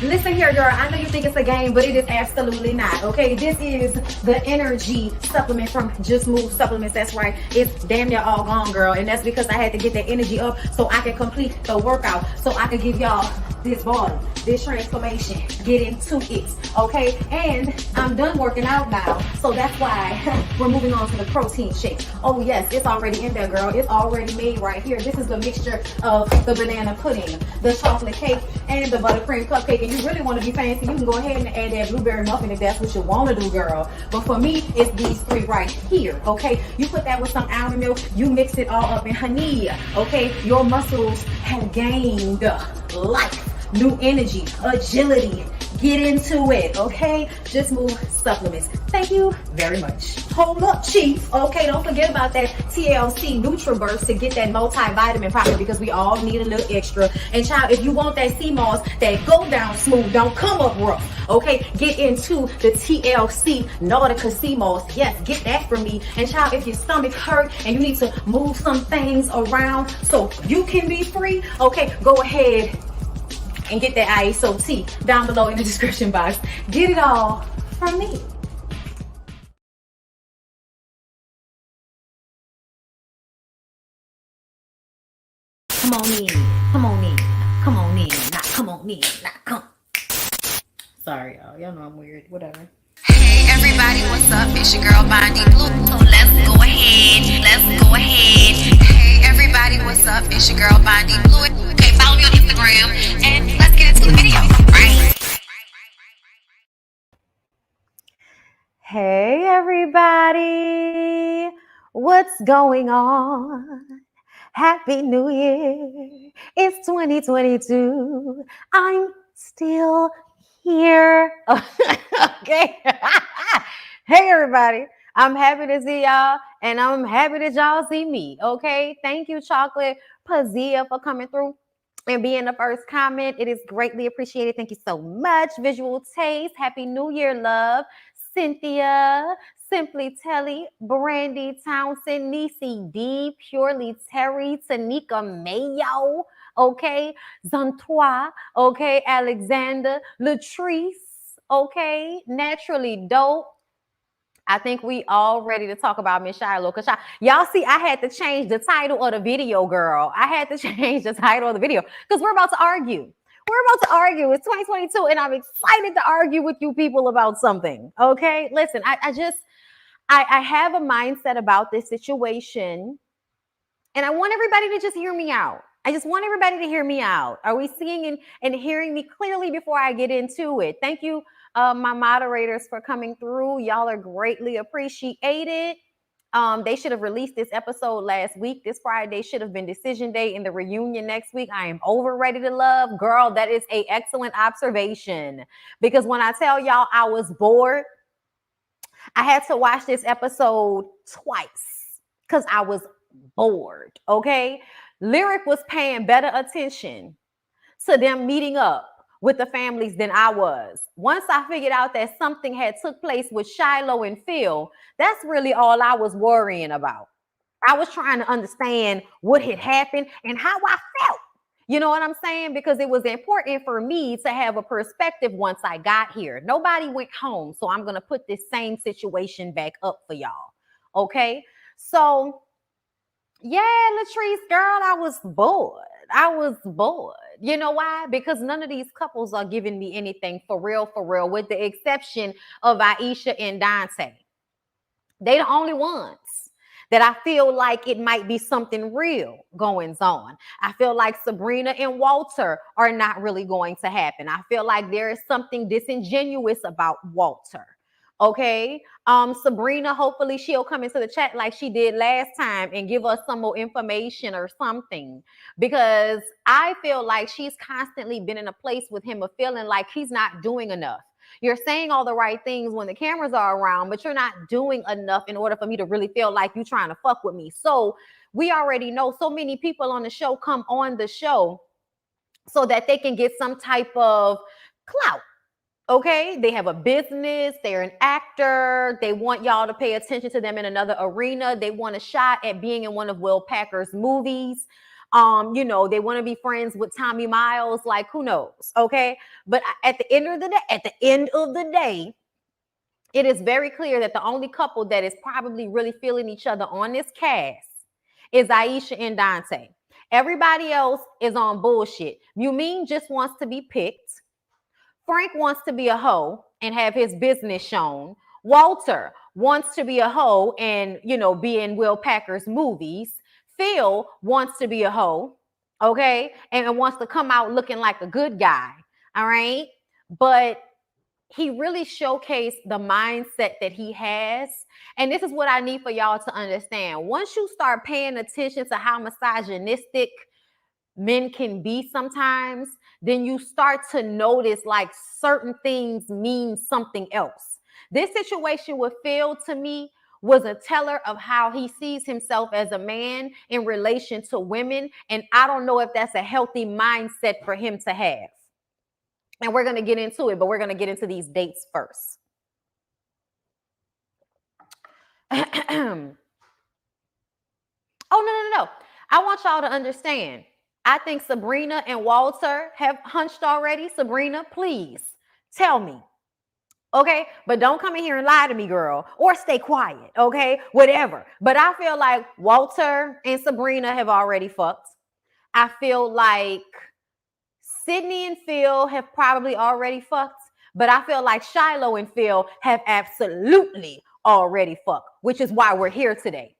Listen here, girl. I know you think it's a game, but it is absolutely not. Okay, this is the energy supplement from Just Move Supplements. That's right. It's damn near all gone, girl, and that's because I had to get that energy up so I can complete the workout, so I can give y'all this bottle, this transformation, get into it. Okay, and I'm done working out now, so that's why we're moving on to the protein shake. Oh yes, it's already in there, girl. It's already made right here. This is the mixture of the banana pudding, the chocolate cake, and the buttercream cupcake. And you really want to be fancy, you can go ahead and add that blueberry muffin if that's what you want to do, girl. But for me, it's these three right here. Okay, you put that with some almond milk, you mix it all up in honey. Okay, your muscles have gained life, new energy, agility. Get into it, okay? Just Move Supplements. Thank you very much. Hold up, Chief. Okay, don't forget about that TLC NutriBurst to get that multivitamin pocket, because we all need a little extra. And child, if you want that sea moss that go down smooth, don't come up rough, okay? Get into the TLC Nautica sea moss. Yes, get that from me. And child, if your stomach hurt and you need to move some things around so you can be free, okay, go ahead and get that ISO tea down below in the description box. Get it all from me. Come on in, come on in, come on in, not come on in, not come. Sorry, y'all know I'm weird, whatever. Hey everybody, what's up? It's your girl BondyBlue. So let's go ahead. Hey everybody, what's up? It's your girl BondyBlue. Okay, follow me on Instagram and let's get into the video, right? Hey everybody, what's going on? Happy New Year. It's 2022. I'm still here. Okay. Hey everybody. I'm happy to see y'all, and I'm happy that y'all see me. Okay. Thank you, Chocolate Pazia, for coming through and being the first comment. It is greatly appreciated. Thank you so much. Visual Taste. Happy New Year, love. Cynthia, Simply Telly, Brandy Townsend, Niecy D, Purely Terry, Tanika Mayo, okay, Zantois, okay, Alexander, Latrice, okay, Naturally Dope. I think we all ready to talk about Miss Shiloh, because y'all see, I had to change the title of the video, girl. I had to change the title of the video because we're about to argue. We're about to argue. It's 2022, and I'm excited to argue with you people about something. Okay, listen, I have a mindset about this situation, and I want everybody to just hear me out. I just want everybody to hear me out. Are we seeing and hearing me clearly before I get into it? Thank you, my moderators, for coming through. Y'all are greatly appreciated. They should have released this episode last week. This Friday should have been decision day in the reunion next week. I am over ready to love. Girl, that is an excellent observation. Because when I tell y'all I was bored, I had to watch this episode twice because I was bored, okay? Lyric was paying better attention to them meeting up with the families than I was. Once I figured out that something had took place with Shiloh and Phil, that's really all I was worrying about. I was trying to understand what had happened and how I felt. You know what I'm saying? Because it was important for me to have a perspective once I got here. Nobody went home, so I'm going to put this same situation back up for y'all. Okay? So, yeah, Latrice, girl, I was bored. You know why? Because none of these couples are giving me anything for real, with the exception of Aisha and Dante. They the only ones that I feel like it might be something real going on. I feel like Sabrina and Walter are not really going to happen. I feel like there is something disingenuous about Walter. Okay. Sabrina, hopefully she'll come into the chat like she did last time and give us some more information or something, because I feel like she's constantly been in a place with him of feeling like he's not doing enough. You're saying all the right things when the cameras are around, but you're not doing enough in order for me to really feel like you're trying to fuck with me. So we already know so many people on the show come on the show so that they can get some type of clout. Okay, they have a business, they're an actor, they want y'all to pay attention to them in another arena, they want a shot at being in one of Will Packer's movies. They want to be friends with Tommy Miles, like who knows, okay? But at the end of the day, it is very clear that the only couple that is probably really feeling each other on this cast is Aisha and Dante. Everybody else is on bullshit. Mumin just wants to be picked. Frank wants to be a hoe and have his business shown. Walter wants to be a hoe and, be in Will Packer's movies. Phil wants to be a hoe, okay, and wants to come out looking like a good guy, all right? But he really showcased the mindset that he has. And this is what I need for y'all to understand. Once you start paying attention to how misogynistic men can be sometimes, then you start to notice like certain things mean something else. This situation with Phil, to me, was a teller of how he sees himself as a man in relation to women. And I don't know if that's a healthy mindset for him to have. And we're going to get into it, but we're going to get into these dates first. Oh, no. I want y'all to understand. I think Sabrina and Walter have hunched already. Sabrina, please tell me. Okay? But don't come in here and lie to me, girl. Or stay quiet. Okay? Whatever. But I feel like Walter and Sabrina have already fucked. I feel like Sydney and Phil have probably already fucked, but I feel like Shiloh and Phil have absolutely already fucked, which is why we're here today.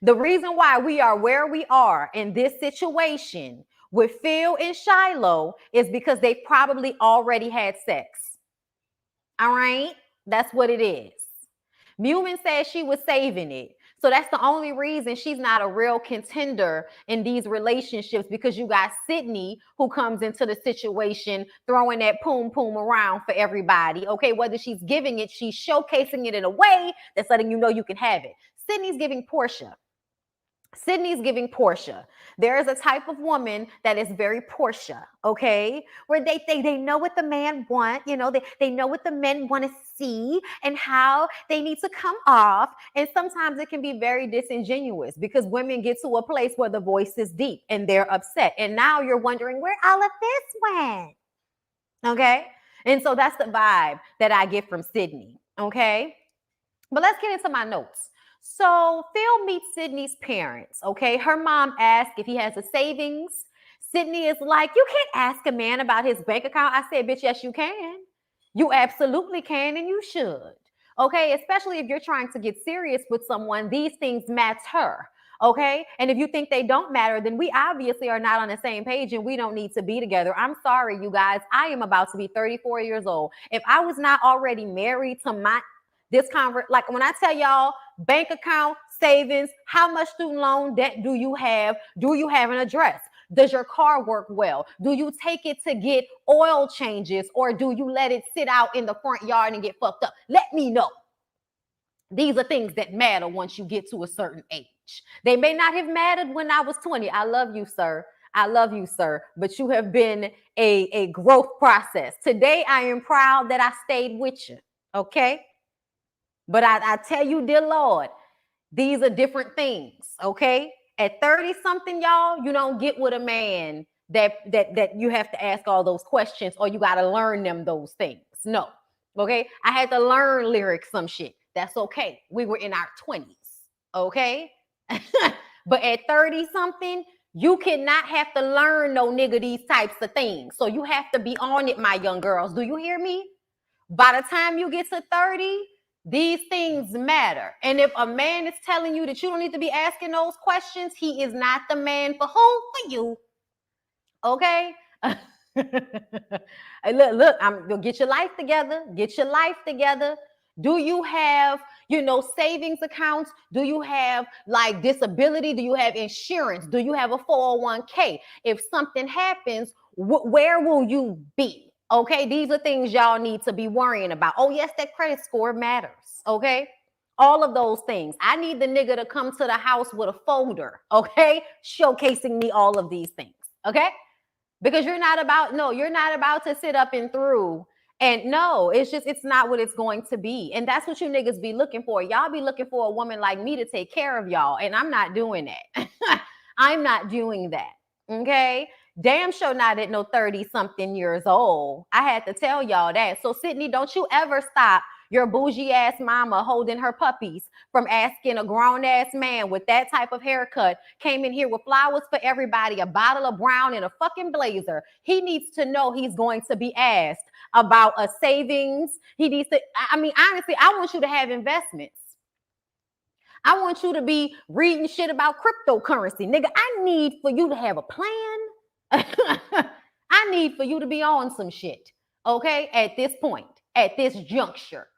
The reason why we are where we are in this situation with Phil and Shiloh is because they probably already had sex. All right? That's what it is. Mumin said she was saving it. So that's the only reason she's not a real contender in these relationships, because you got Sydney who comes into the situation throwing that poom poom around for everybody. Okay, whether she's giving it, she's showcasing it in a way that's letting you know you can have it. Sydney's giving Portia. There is a type of woman that is very Portia, okay? Where they know what the man want, they know what the men want to see and how they need to come off. And sometimes it can be very disingenuous because women get to a place where the voice is deep and they're upset. And now you're wondering where all of this went, okay? And so that's the vibe that I get from Sydney, okay? But let's get into my notes. So Phil meets Sydney's parents, okay? Her mom asked if he has a savings. Sydney is like, you can't ask a man about his bank account. I said, bitch, yes, you can. You absolutely can, and you should, okay? Especially if you're trying to get serious with someone, these things matter, okay? And if you think they don't matter, then we obviously are not on the same page and we don't need to be together. I'm sorry, you guys. I am about to be 34 years old. If I was not already married to like when I tell y'all bank account, savings, how much student loan debt do you have? Do you have an address? Does your car work well? Do you take it to get oil changes, or do you let it sit out in the front yard and get fucked up? Let me know. These are things that matter once you get to a certain age. They may not have mattered when I was 20. I love you, sir. But you have been a growth process. Today, I am proud that I stayed with you, okay? But I tell you, dear Lord, these are different things, okay? At 30-something, y'all, you don't get with a man that you have to ask all those questions or you got to learn them those things. No, okay? I had to learn lyrics, some shit. That's okay. We were in our 20s, okay? But at 30-something, you cannot have to learn no nigga these types of things. So you have to be on it, my young girls. Do you hear me? By the time you get to 30, these things matter. And if a man is telling you that you don't need to be asking those questions, he is not the man for who? For you. Okay? Look, I'm gonna get your life together. Get your life together. Do you have, savings accounts? Do you have like disability? Do you have insurance? Do you have a 401k? If something happens, where will you be? Okay, these are things y'all need to be worrying about. Oh, yes, that credit score matters. Okay, all of those things. I need the nigga to come to the house with a folder, okay, showcasing me all of these things, okay? Because you're not about to sit up and through. And no, it's not what it's going to be. And that's what you niggas be looking for. Y'all be looking for a woman like me to take care of y'all. And I'm not doing that. I'm not doing that. Okay. Damn sure not at no 30 something years old. I had to tell y'all that. So, Sydney, don't you ever stop your bougie ass mama holding her puppies from asking a grown ass man with that type of haircut, came in here with flowers for everybody, a bottle of brown, and a fucking blazer. He needs to know he's going to be asked about a savings. He needs to, I mean, honestly, I want you to have investments. I want you to be reading shit about cryptocurrency. Nigga, I need for you to have a plan. I need for you to be on some shit, okay, at this point, at this juncture.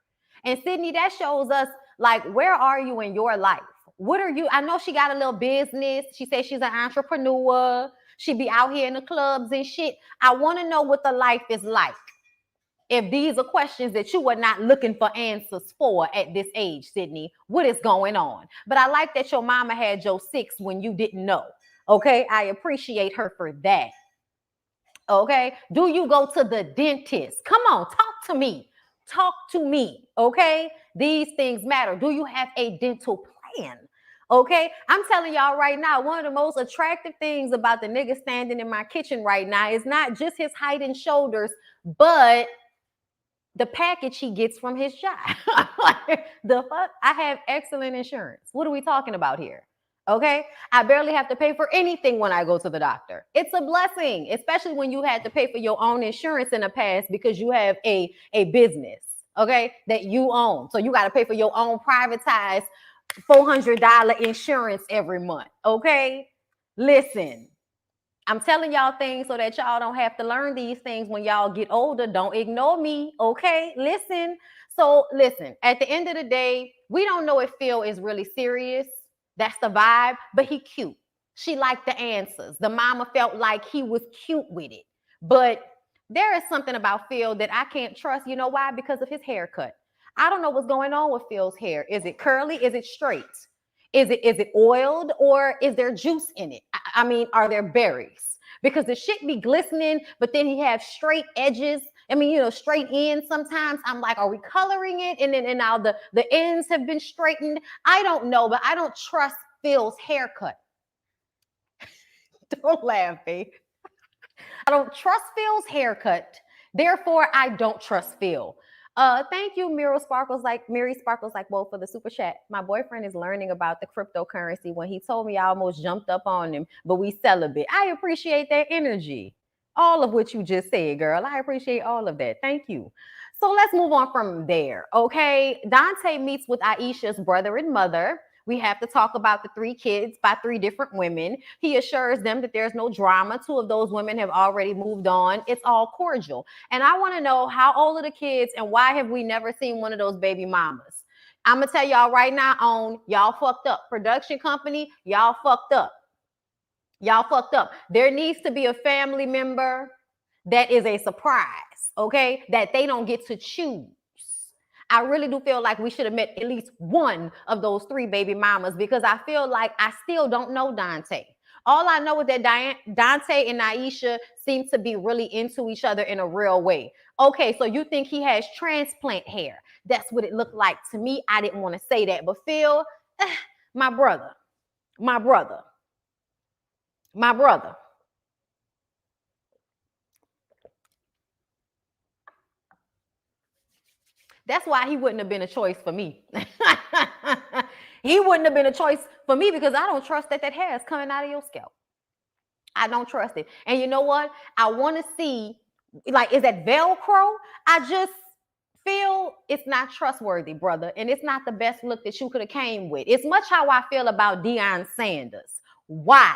And Sydney, that shows us, like, where are you in your life? What are you? I know she got a little business. She says she's an entrepreneur. She be out here in the clubs and shit. I want to know what the life is like. If these are questions that you are not looking for answers for at this age, Sydney, what is going on? But I like that your mama had your 6 when you didn't know. Okay, I appreciate her for that. Okay, do you go to the dentist? Come on, talk to me. Talk to me. Okay, these things matter. Do you have a dental plan? Okay, I'm telling y'all right now, one of the most attractive things about the nigga standing in my kitchen right now is not just his height and shoulders, but the package he gets from his job. The fuck? I have excellent insurance. What are we talking about here? Okay. I barely have to pay for anything when I go to the doctor. It's a blessing, especially when you had to pay for your own insurance in the past because you have a business, okay, that you own. So you got to pay for your own privatized $400 insurance every month. Okay. Listen, I'm telling y'all things so that y'all don't have to learn these things when y'all get older. Don't ignore me, okay? Listen. So listen, at the end of the day, we don't know if Phil is really serious. That's the vibe, but he cute. She liked the answers. The mama felt like he was cute with it. But there is something about Phil that I can't trust. You know why? Because of his haircut. I don't know what's going on with Phil's hair. Is it curly? Is it straight? Is it oiled, or is there juice in it? I mean, are there berries? Because the shit be glistening, but then he have straight edges. I mean, straight ends sometimes. I'm like, are we coloring it? And then now the ends have been straightened. I don't know, but I don't trust Phil's haircut. Don't laugh, babe. I don't trust Phil's haircut. Therefore, I don't trust Phil. Thank you, Mary Sparkles like, well, for the super chat. My boyfriend is learning about the cryptocurrency. When he told me, I almost jumped up on him, but we celibate. I appreciate that energy. All of what you just said, girl. I appreciate all of that. Thank you. So let's move on from there. Okay. Dante meets with Aisha's brother and mother. We have to talk about the 3 kids by 3 different women. He assures them that there's no drama. 2 of those women have already moved on. It's all cordial. And I want to know, how old are the kids and why have we never seen one of those baby mamas? I'm going to tell y'all right now, y'all fucked up. Production company, y'all fucked up. Y'all fucked up. There needs to be a family member that is a surprise, okay, that they don't get to choose. I really do feel like we should have met at least one of those 3 baby mamas, because I feel like I still don't know Dante. All I know is that Dante and Aisha seem to be really into each other in a real way. Okay, so you think he has transplant hair. That's what it looked like to me. I didn't want to say that, but Phil, my brother. That's why he wouldn't have been a choice for me. He wouldn't have been a choice for me because I don't trust that hair is coming out of your scalp. I don't trust it. And you know what? I want to see, like, is that Velcro? I just feel it's not trustworthy, brother. And it's not the best look that you could have came with. It's much how I feel about Deion Sanders. Why?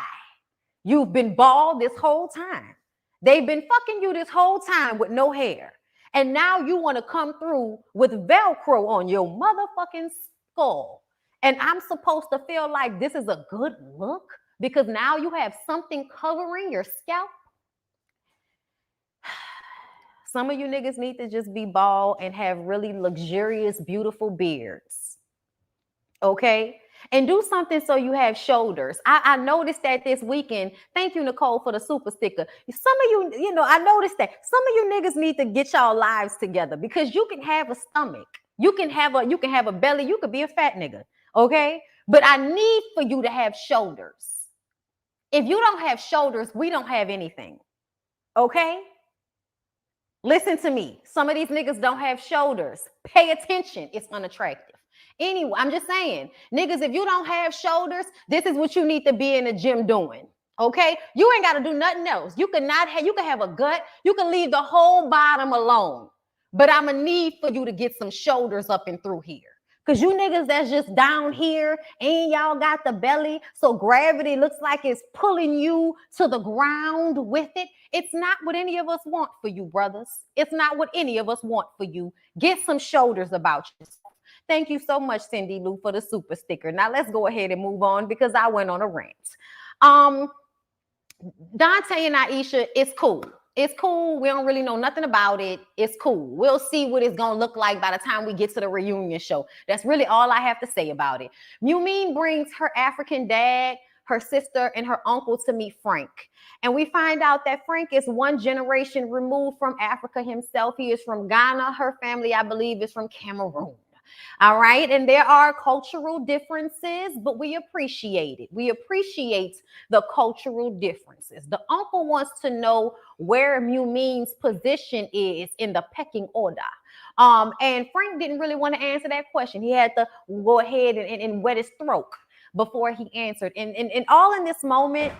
You've been bald this whole time. They've been fucking you this whole time with no hair. And now you want to come through with Velcro on your motherfucking skull. And I'm supposed to feel like this is a good look because now you have something covering your scalp. Some of you niggas need to just be bald and have really luxurious, beautiful beards. Okay? And do something so you have shoulders. I noticed that this weekend. Thank you, Nicole, for the super sticker. Some of you, I noticed that some of you niggas need to get y'all lives together because you can have a stomach. You can have a belly. You could be a fat nigga. Okay? But I need for you to have shoulders. If you don't have shoulders, we don't have anything. Okay? Listen to me. Some of these niggas don't have shoulders. Pay attention. It's unattractive. Anyway, I'm just saying, niggas, if you don't have shoulders, this is what you need to be in the gym doing. Okay? You ain't got to do nothing else. You can have a gut. You can leave the whole bottom alone. But I'm going to need for you to get some shoulders up and through here. Because you niggas that's just down here and y'all got the belly, so gravity looks like it's pulling you to the ground with it. It's not what any of us want for you, brothers. It's not what any of us want for you. Get some shoulders about yourself. Thank you so much, Cindy Lou, for the super sticker. Now let's go ahead and move on because I went on a rant. Dante and Aisha, it's cool. It's cool. We don't really know nothing about it. It's cool. We'll see what it's going to look like by the time we get to the reunion show. That's really all I have to say about it. Mumine brings her African dad, her sister, and her uncle to meet Frank. And we find out that Frank is one generation removed from Africa himself. He is from Ghana. Her family, I believe, is from Cameroon. All right. And there are cultural differences, but we appreciate it. We appreciate the cultural differences. The uncle wants to know where Mumine's position is in the pecking order. And Frank didn't really want to answer that question. He had to go ahead and wet his throat before he answered. And all in this moment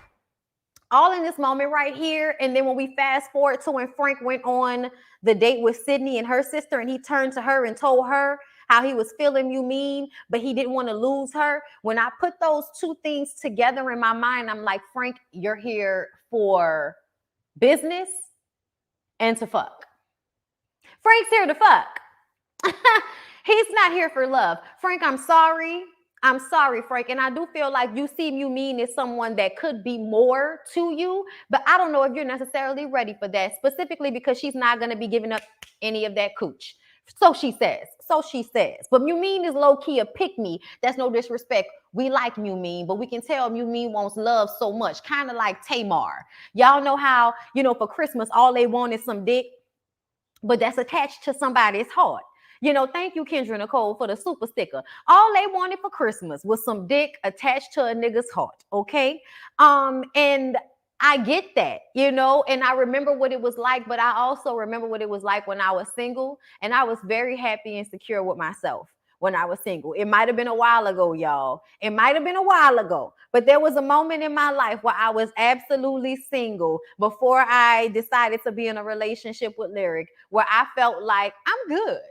right here. And then when we fast forward to when Frank went on the date with Sydney and her sister, and he turned to her and told her how he was feeling Mumine, but he didn't want to lose her. When I put those two things together in my mind, I'm like, Frank, you're here for business and to fuck. Frank's here to fuck. He's not here for love. Frank, I'm sorry. I'm sorry, Frank. And I do feel like you see Mumine as someone that could be more to you, but I don't know if you're necessarily ready for that, specifically because she's not going to be giving up any of that cooch. So she says. But Mumine is low-key a pick-me. That's no disrespect. We like Mumine, but we can tell Mumine wants love so much, kind of like Tamar. Y'all know how, for Christmas, all they want is some dick, but that's attached to somebody's heart. Thank you, Kendra Nicole, for the super sticker. All they wanted for Christmas was some dick attached to a nigga's heart, okay? And I get that, and I remember what it was like, but I also remember what it was like when I was single, and I was very happy and secure with myself when I was single. It might have been a while ago, y'all. It might have been a while ago, but there was a moment in my life where I was absolutely single before I decided to be in a relationship with Lyric, where I felt like I'm good.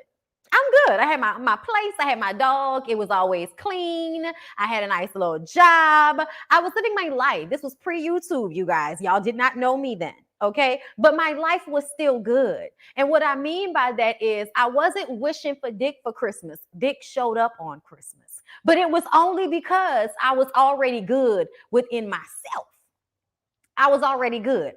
I had my place. I had my dog. It was always clean. I had a nice little job. I was living my life. This was pre-YouTube, you guys. Y'all did not know me then, okay? But my life was still good. And what I mean by that is I wasn't wishing for dick for Christmas. Dick showed up on Christmas. But it was only because I was already good within myself. I was already good.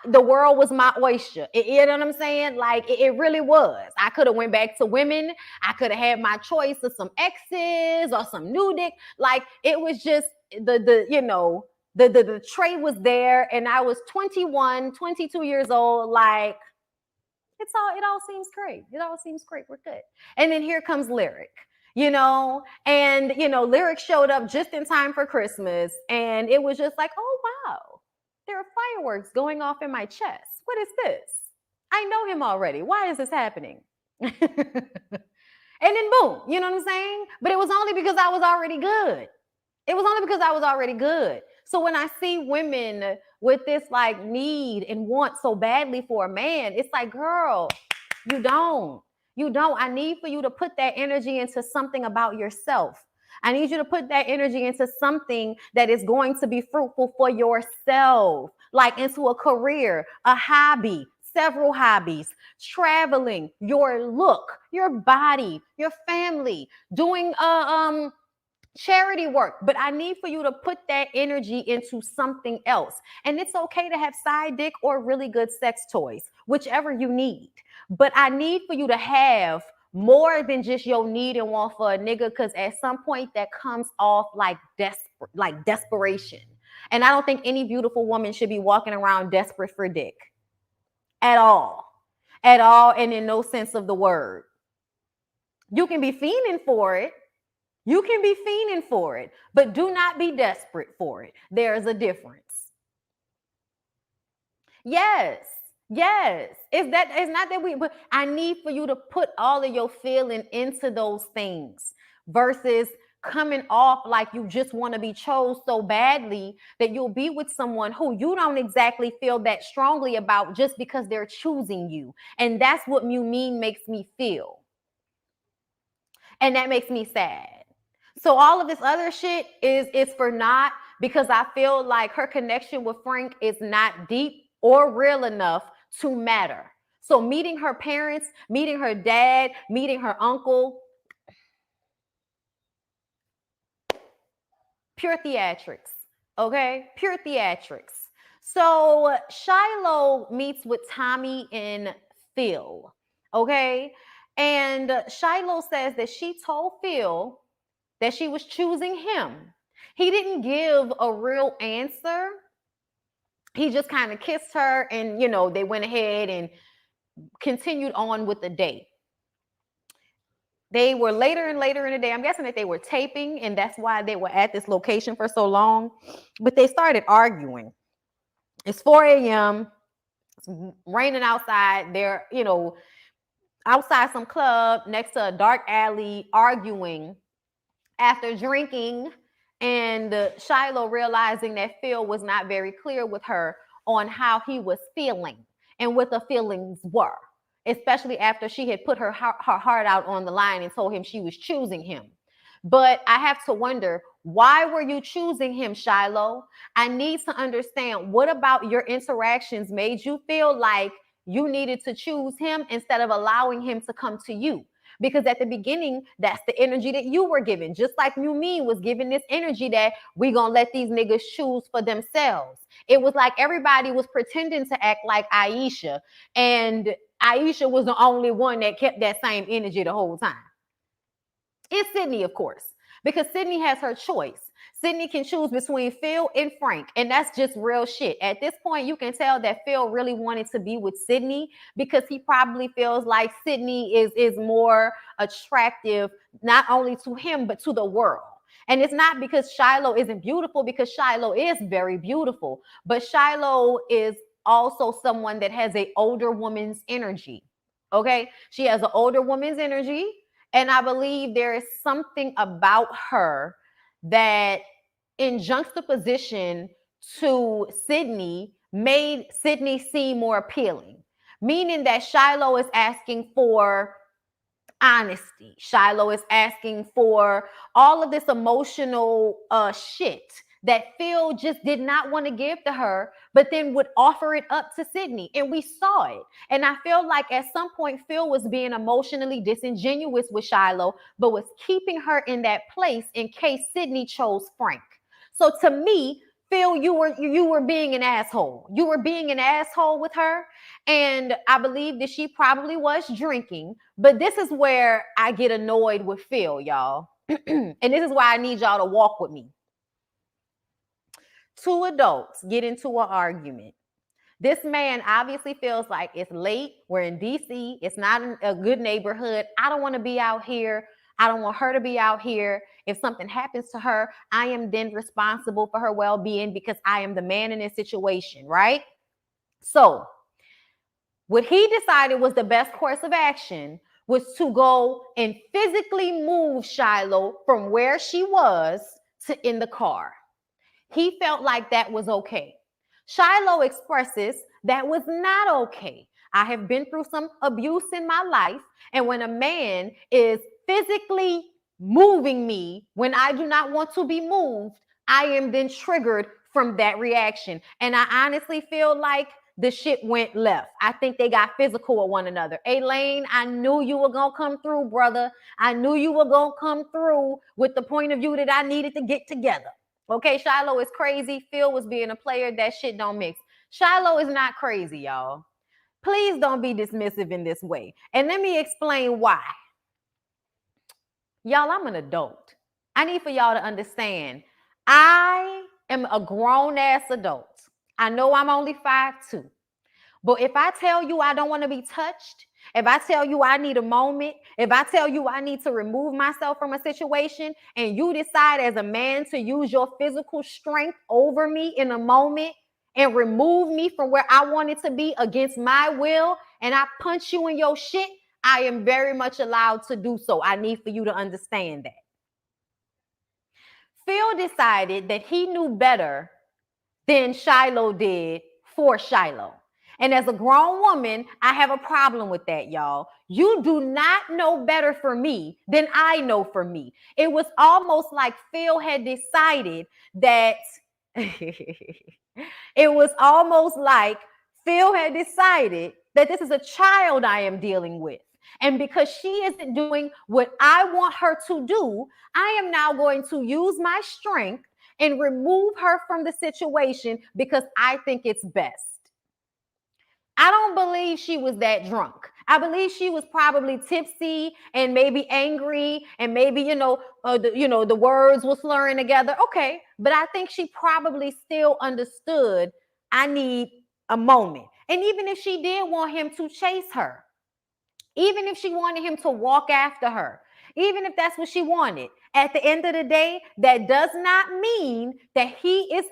The world was my oyster. You know what I'm saying? Like it really was. I could have went back to women. I could have had my choice of some exes or some new dick. Like it was just the tray was there, and I was 21, 22 years old. Like it all seems great. It all seems great. We're good. And then here comes Lyric. Lyric showed up just in time for Christmas, and it was just like, oh, wow, there are fireworks going off in my chest. What is this? I know him already. Why is this happening? And then boom, you know what I'm saying? But it was only because I was already good. So when I see women with this like need and want so badly for a man, it's like, girl, you don't. I need for you to put that energy into something about yourself. I need you to put that energy into something that is going to be fruitful for yourself, like into a career, a hobby, several hobbies, traveling, your look, your body, your family, doing charity work. But I need for you to put that energy into something else. And it's okay to have side dick or really good sex toys, whichever you need. But I need for you to have more than just your need and want for a nigga, because at some point that comes off like desperation. And I don't think any beautiful woman should be walking around desperate for dick at all, and in no sense of the word. You can be fiending for it. You can be fiending for it, but do not be desperate for it. There is a difference. Yes. Yes. It's not that we, but I need for you to put all of your feeling into those things versus coming off like you just want to be chose so badly that you'll be with someone who you don't exactly feel that strongly about just because they're choosing you. And that's what you mean makes me feel. And that makes me sad. So all of this other shit is for naught because I feel like her connection with Frank is not deep or real enough to matter. So meeting her parents, meeting her dad, meeting her uncle, pure theatrics. Okay? Pure theatrics. So Shiloh meets with Tommy and Phil. Okay? And Shiloh says that she told Phil that she was choosing him. He didn't give a real answer. He just kind of kissed her and, they went ahead and continued on with the date. They were later and later in the day. I'm guessing that they were taping and that's why they were at this location for so long. But they started arguing. It's 4 a.m. It's raining outside. They're, outside some club next to a dark alley arguing after drinking, and Shiloh realizing that Phil was not very clear with her on how he was feeling and what the feelings were, especially after she had put her heart out on the line and told him she was choosing him. But I have to wonder, why were you choosing him, Shiloh? I need to understand, what about your interactions made you feel like you needed to choose him instead of allowing him to come to you? Because at the beginning, that's the energy that you were given. Just like Mean was given this energy that we gonna let these niggas choose for themselves. It was like everybody was pretending to act like Aisha, and Aisha was the only one that kept that same energy the whole time. It's Sydney, of course, because Sydney has her choice. Sydney can choose between Phil and Frank, and that's just real shit. At this point, you can tell that Phil really wanted to be with Sydney because he probably feels like Sydney is more attractive, not only to him, but to the world. And it's not because Shiloh isn't beautiful, because Shiloh is very beautiful, but Shiloh is also someone that has an older woman's energy. Okay? She has an older woman's energy. And I believe there is something about her that, in juxtaposition to Sydney, made Sydney seem more appealing. Meaning that Shiloh is asking for honesty. Shiloh is asking for all of this emotional shit that Phil just did not want to give to her, but then would offer it up to Sydney. And we saw it. And I feel like at some point, Phil was being emotionally disingenuous with Shiloh, but was keeping her in that place in case Sydney chose Frank. So to me, Phil, you were being an asshole. You were being an asshole with her. And I believe that she probably was drinking. But this is where I get annoyed with Phil, y'all. And this is why I need y'all to walk with me. Two adults get into an argument. This man obviously feels like it's late. We're in DC. It's not a good neighborhood. I don't want to be out here. I don't want her to be out here. If something happens to her, I am then responsible for her well-being because I am the man in this situation, right? So what he decided was the best course of action was to go and physically move Shiloh from where she was to in the car. He felt like that was okay. Shiloh expresses that was not okay. I have been through some abuse in my life, and when a man is physically moving me when I do not want to be moved, I am then triggered from that reaction. And I honestly feel like the shit went left. I think they got physical with one another. Elaine, I knew you were going to come through, brother. I knew you were going to come through with the point of view that I needed to get together. Okay, Shiloh is crazy. Phil was being a player. That shit don't mix. Shiloh is not crazy, y'all. Please don't be dismissive in this way. And let me explain why. Y'all, I'm an adult. I need for y'all to understand. I am a grown-ass adult. I know I'm only 5'2". But if I tell you I don't want to be touched, If I tell you I need a moment, if I tell you I need to remove myself from a situation, and you decide as a man to use your physical strength over me in a moment and remove me from where I wanted to be against my will, and I punch you in your shit, I am very much allowed to do so. I need for you to understand that. Phil decided that he knew better than Shiloh did for Shiloh. And as a grown woman, I have a problem with that, y'all. You do not know better for me than I know for me. It was almost like Phil had decided that it was almost like Phil had decided that this is a child I am dealing with. And because she isn't doing what I want her to do, I am now going to use my strength and remove her from the situation because I think it's best. I don't believe she was that drunk. I believe she was probably tipsy and maybe angry, and maybe the words were slurring together. Okay, but I think she probably still understood I need a moment. And even if she did want him to chase her, even if she wanted him to walk after her, even if that's what she wanted, at the end of the day, that does not mean that he is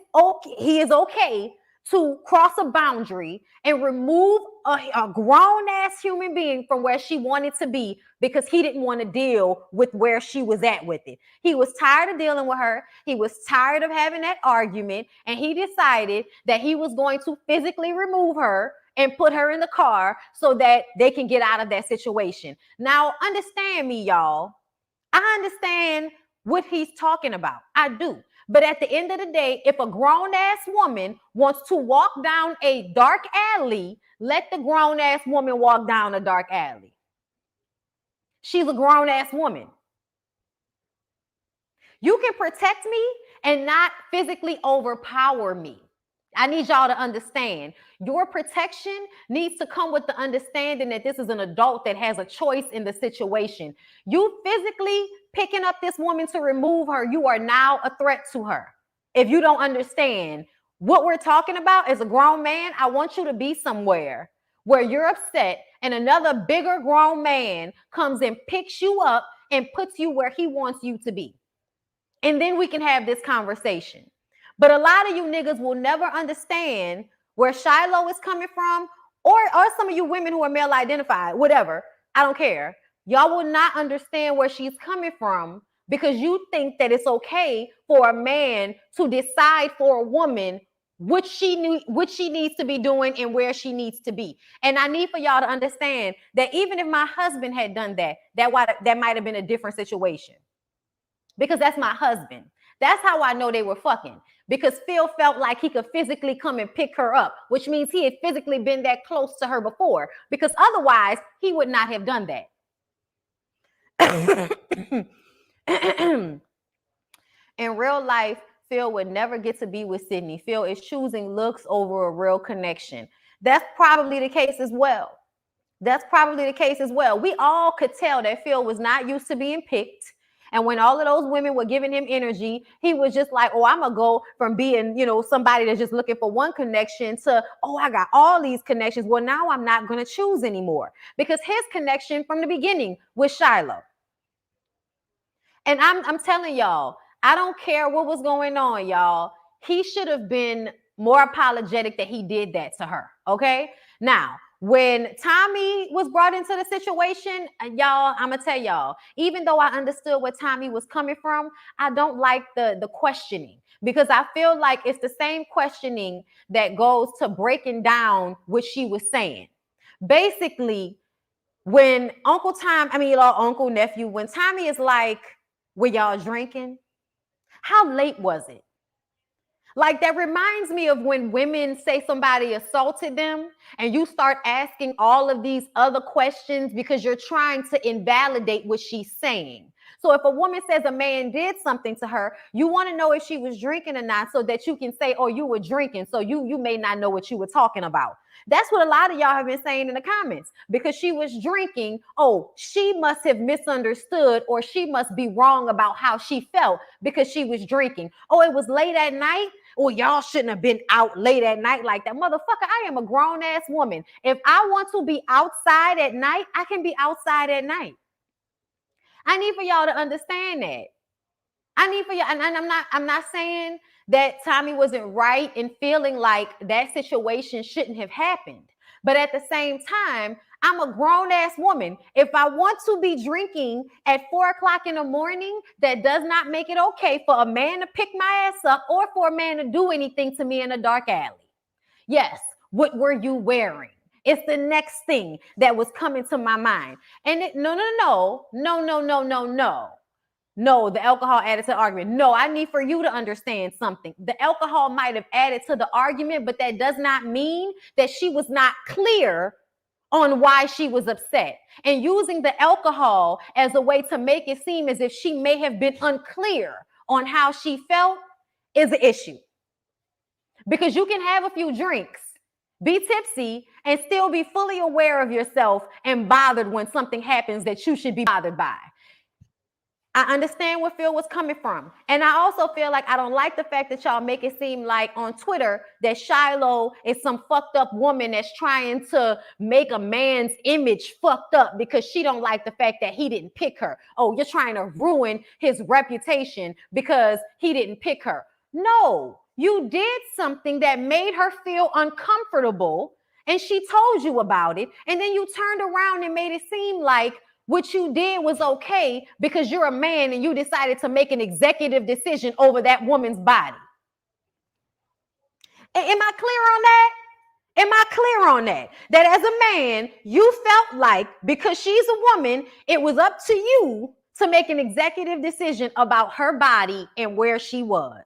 okay to cross a boundary and remove a grown-ass human being from where she wanted to be because he didn't want to deal with where she was at with it. He was tired of dealing with her. He was tired of having that argument, and he decided that he was going to physically remove her and put her in the car so that they can get out of that situation. Now, understand me, y'all. I understand what he's talking about. I do. But at the end of the day, if a grown-ass woman wants to walk down a dark alley, let the grown-ass woman walk down a dark alley. She's a grown-ass woman. You can protect me and not physically overpower me. I need y'all to understand. Your protection needs to come with the understanding that this is an adult that has a choice in the situation. You physically picking up this woman to remove her, you are now a threat to her. If you don't understand what we're talking about as a grown man, I want you to be somewhere where you're upset and another bigger grown man comes and picks you up and puts you where he wants you to be. And then we can have this conversation. But a lot of you niggas will never understand where Shiloh is coming from, or some of you women who are male identified, whatever. I don't care. Y'all will not understand where she's coming from because you think that it's okay for a man to decide for a woman what she needs to be doing and where she needs to be. And I need for y'all to understand that even if my husband had done that might have been a different situation. Because that's my husband. That's how I know they were fucking. Because Phil felt like he could physically come and pick her up, which means he had physically been that close to her before. Because otherwise, he would not have done that. In real life, Phil would never get to be with Sydney. Phil is choosing looks over a real connection. That's probably the case as well. We all could tell that Phil was not used to being picked. And when all of those women were giving him energy, he was just like, oh, I'm going to go from being, somebody that's just looking for one connection to, oh, I got all these connections. Well, now I'm not going to choose anymore because his connection from the beginning was Shiloh. And I'm telling y'all, I don't care what was going on, y'all. He should have been more apologetic that he did that to her. Okay. Now, when Tommy was brought into the situation, y'all, I'm going to tell y'all, even though I understood where Tommy was coming from, I don't like the questioning because I feel like it's the same questioning that goes to breaking down what she was saying. Basically, when uncle, nephew, when Tommy is like, were y'all drinking? How late was it? Like that reminds me of when women say somebody assaulted them and you start asking all of these other questions because you're trying to invalidate what she's saying. So if a woman says a man did something to her, you want to know if she was drinking or not so that you can say, oh, you were drinking. So you may not know what you were talking about. That's what a lot of y'all have been saying in the comments. Because she was drinking, oh, she must have misunderstood or she must be wrong about how she felt because she was drinking. Oh, it was late at night. Or y'all shouldn't have been out late at night like that. Motherfucker, I am a grown ass woman. If I want to be outside at night, I can be outside at night. I need for y'all to understand that. I need for you, and I'm not saying that Tommy wasn't right in feeling like that situation shouldn't have happened. But at the same time, I'm a grown ass woman. If I want to be drinking at 4 o'clock in the morning, that does not make it okay for a man to pick my ass up or for a man to do anything to me in a dark alley. Yes, what were you wearing? It's the next thing that was coming to my mind. And no. No, the alcohol added to the argument. No, I need for you to understand something. The alcohol might have added to the argument, but that does not mean that she was not clear on why she was upset. And using the alcohol as a way to make it seem as if she may have been unclear on how she felt is an issue. Because you can have a few drinks, be tipsy, and still be fully aware of yourself and bothered when something happens that you should be bothered by. I understand where Phil was coming from. And I also feel like I don't like the fact that y'all make it seem like on Twitter that Shiloh is some fucked up woman that's trying to make a man's image fucked up because she don't like the fact that he didn't pick her. Oh, you're trying to ruin his reputation because he didn't pick her. No, you did something that made her feel uncomfortable and she told you about it. And then you turned around and made it seem like what you did was okay because you're a man and you decided to make an executive decision over that woman's body. Am I clear on that? Am I clear on that? That as a man, you felt like because she's a woman, it was up to you to make an executive decision about her body and where she was.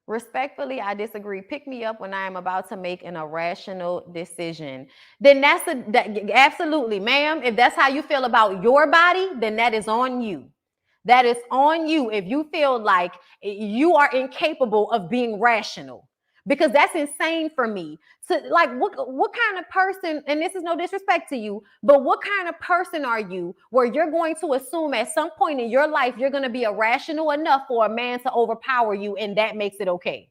Respectfully, I disagree. Pick me up when I am about to make an irrational decision. Then absolutely, ma'am. If that's how you feel about your body, then that is on you. That is on you if you feel like you are incapable of being rational. Because that's insane for me. So, like, what kind of person, and this is no disrespect to you, but what kind of person are you where you're going to assume at some point in your life you're going to be irrational enough for a man to overpower you and that makes it okay?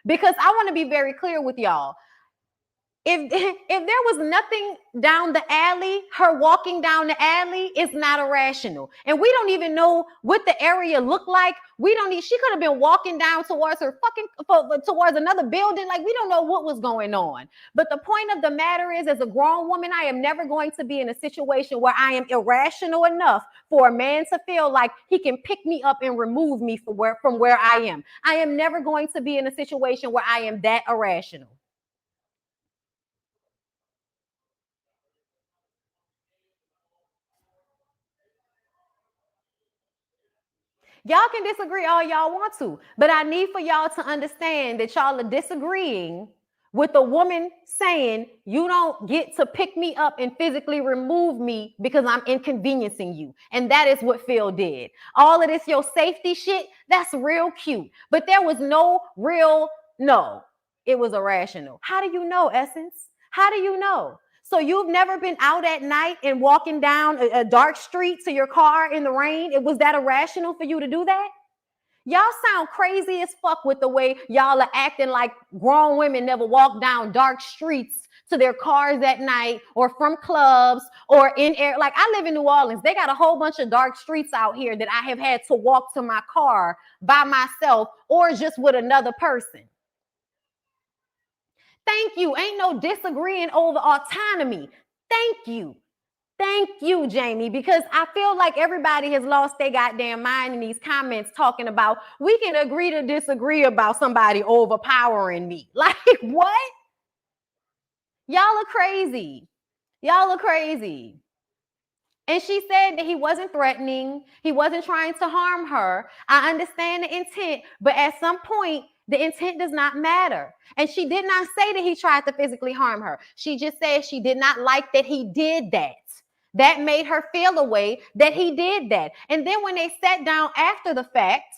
Because I want to be very clear with y'all. If there was nothing down the alley, her walking down the alley is not irrational. And we don't even know what the area looked like. She could have been walking down towards towards another building. Like, we don't know what was going on. But the point of the matter is, as a grown woman, I am never going to be in a situation where I am irrational enough for a man to feel like he can pick me up and remove me from where I am. I am never going to be in a situation where I am that irrational. Y'all can disagree all y'all want to, but I need for y'all to understand that y'all are disagreeing with a woman saying you don't get to pick me up and physically remove me because I'm inconveniencing you. And that is what Phil did. All of this, your safety shit, that's real cute. But there was it was irrational. How do you know, Essence? How do you know? So you've never been out at night and walking down a dark street to your car in the rain? Was that irrational for you to do that? Y'all sound crazy as fuck with the way y'all are acting like grown women never walk down dark streets to their cars at night or from clubs or in air. Like, I live in New Orleans. They got a whole bunch of dark streets out here that I have had to walk to my car by myself or just with another person. Thank you. Ain't no disagreeing over autonomy. Thank you. Thank you, Jamie, because I feel like everybody has lost their goddamn mind in these comments talking about we can agree to disagree about somebody overpowering me. Like, what? Y'all are crazy. Y'all are crazy. And she said that he wasn't threatening. He wasn't trying to harm her. I understand the intent, but at some point, the intent does not matter. And she did not say that he tried to physically harm her. She just said she did not like that he did that. That made her feel a way that he did that. And then when they sat down after the fact,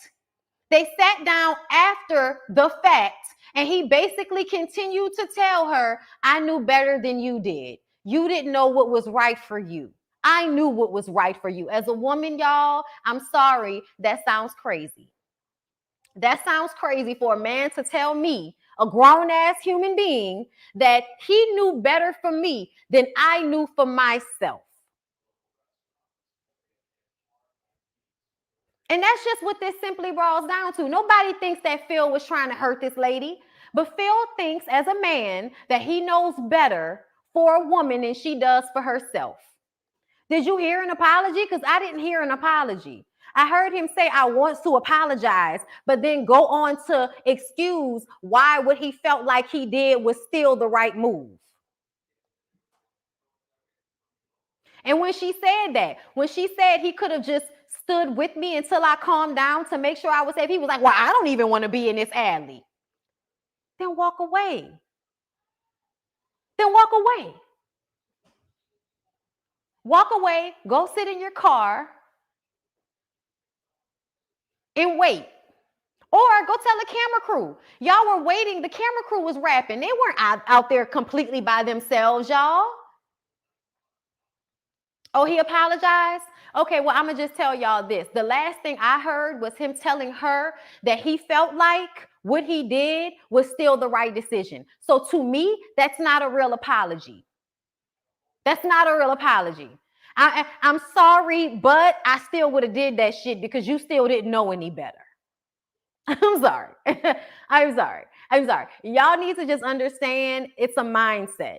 and he basically continued to tell her, I knew better than you did. You didn't know what was right for you. I knew what was right for you. As a woman, y'all, I'm sorry, that sounds crazy. That sounds crazy for a man to tell me, a grown ass human being, that he knew better for me than I knew for myself. And that's just what this simply boils down to. Nobody thinks that Phil was trying to hurt this lady, but Phil thinks as a man that he knows better for a woman than she does for herself. Did you hear an apology? Because I didn't hear an apology. I heard him say, I want to apologize, but then go on to excuse why what he felt like he did was still the right move. And when she said that, when she said he could have just stood with me until I calmed down to make sure I was safe, he was like, well, I don't even want to be in this alley. Then walk away. Then walk away. Walk away, go sit in your car and wait. Or go tell the camera crew. Y'all were waiting. The camera crew was rapping. They weren't out there completely by themselves, y'all. Oh, he apologized? Okay, well, I'm going to just tell y'all this. The last thing I heard was him telling her that he felt like what he did was still the right decision. So to me, that's not a real apology. That's not a real apology. I'm sorry, but I still would have did that shit because you still didn't know any better. I'm sorry. I'm sorry. I'm sorry. Y'all need to just understand it's a mindset.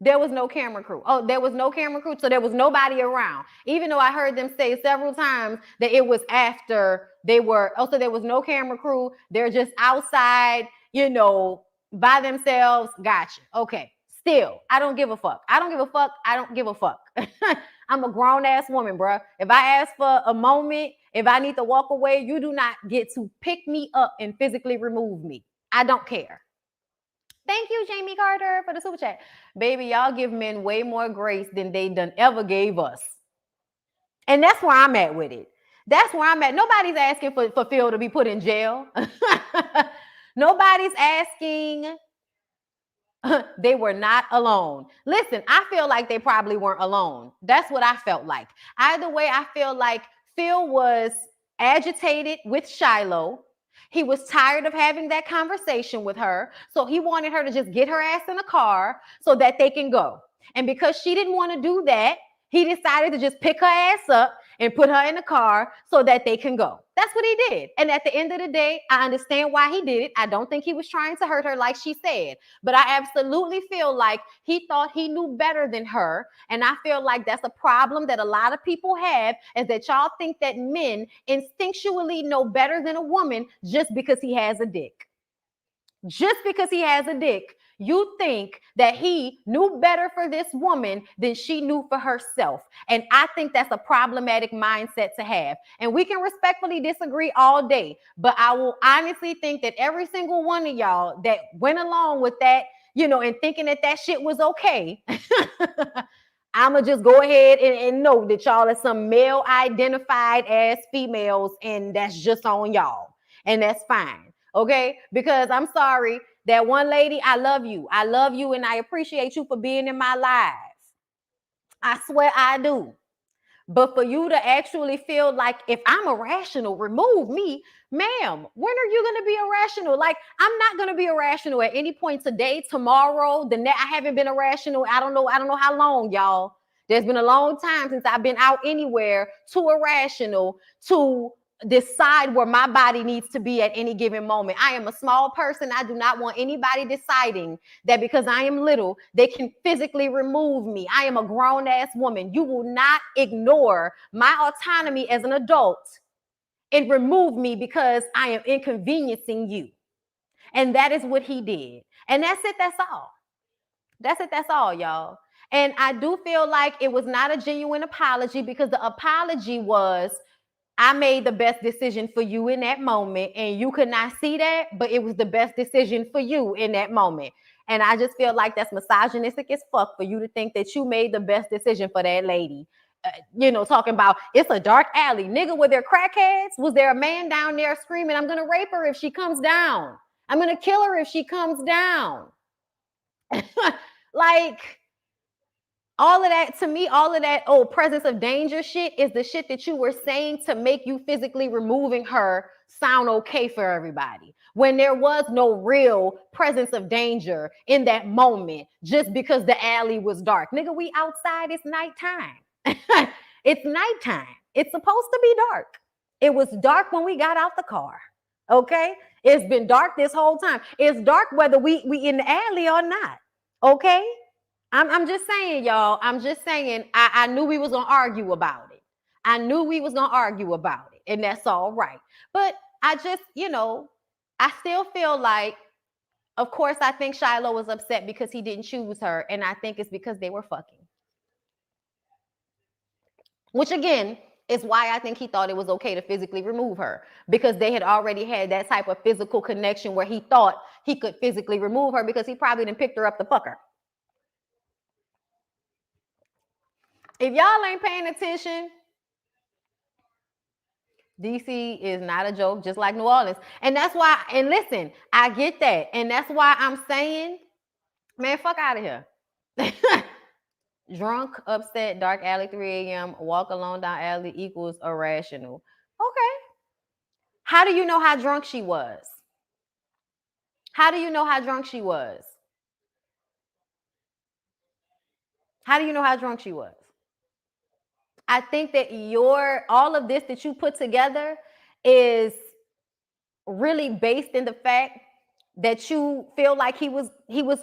There was no camera crew. Oh, there was no camera crew. So there was nobody around. Even though I heard them say several times that it was after they were, also there was no camera crew. They're just outside, by themselves. Gotcha. Okay. Still, I don't give a fuck. I don't give a fuck. I don't give a fuck. I'm a grown ass woman, bro. If I ask for a moment, if I need to walk away, you do not get to pick me up and physically remove me. I don't care. Thank you, Jamie Carter, for the super chat. Baby, y'all give men way more grace than they done ever gave us. And that's where I'm at with it. That's where I'm at. Nobody's asking for Phil to be put in jail. Nobody's asking. They were not alone. Listen, I feel like they probably weren't alone. That's what I felt like. Either way, I feel like Phil was agitated with Shiloh. He was tired of having that conversation with her. So he wanted her to just get her ass in a car so that they can go. And because she didn't want to do that, he decided to just pick her ass up and put her in the car so that they can go. That's what he did. And at the end of the day, I understand why he did it. I don't think he was trying to hurt her like she said. But I absolutely feel like he thought he knew better than her. And I feel like that's a problem that a lot of people have, is that y'all think that men instinctually know better than a woman just because he has a dick. Just because he has a dick, you think that he knew better for this woman than she knew for herself. And I think that's a problematic mindset to have. And we can respectfully disagree all day, but I will honestly think that every single one of y'all that went along with that, and thinking that that shit was okay, I'ma just go ahead and know that y'all are some male identified as females, and that's just on y'all. And that's fine. Okay, because I'm sorry, that one lady, I love you. I love you and I appreciate you for being in my life. I swear I do. But for you to actually feel like if I'm irrational, remove me, ma'am, when are you going to be irrational? Like, I'm not going to be irrational at any point today, tomorrow, I haven't been irrational. I don't know how long, y'all. There's been a long time since I've been out anywhere too irrational to decide where my body needs to be at any given moment. I am a small person. I do not want anybody deciding that because I am little, they can physically remove me. I am a grown ass woman. You will not ignore my autonomy as an adult and remove me because I am inconveniencing you. And that is what he did. And that's it. That's all. That's it. That's all, y'all. And I do feel like it was not a genuine apology, because the apology was, I made the best decision for you in that moment, and you could not see that, but it was the best decision for you in that moment. And I just feel like that's misogynistic as fuck for you to think that you made the best decision for that lady. Talking about it's a dark alley. Nigga, were there crackheads? Was there a man down there screaming, I'm going to rape her if she comes down? I'm going to kill her if she comes down. Like, All of that, to me, all of that, oh, presence of danger shit is the shit that you were saying to make you physically removing her sound okay for everybody. When there was no real presence of danger in that moment, just because the alley was dark. Nigga, we outside, it's nighttime. It's nighttime. It's supposed to be dark. It was dark when we got out the car. Okay? It's been dark this whole time. It's dark whether we in the alley or not. Okay? I'm just saying, y'all. I'm just saying, I knew we was gonna argue about it. I knew we was gonna argue about it, and that's all right. But I just, I still feel like, of course, I think Shiloh was upset because he didn't choose her, and I think it's because they were fucking. Which again is why I think he thought it was okay to physically remove her, because they had already had that type of physical connection where he thought he could physically remove her because he probably didn't pick her up to fuck her. If y'all ain't paying attention, DC is not a joke, just like New Orleans. And that's why, and listen, I get that. And that's why I'm saying, man, fuck out of here. Drunk, upset, dark alley, 3 a.m., walk alone down alley equals irrational. Okay. How do you know how drunk she was? How do you know how drunk she was? How do you know how drunk she was? I think that all of this that you put together is really based in the fact that you feel like he was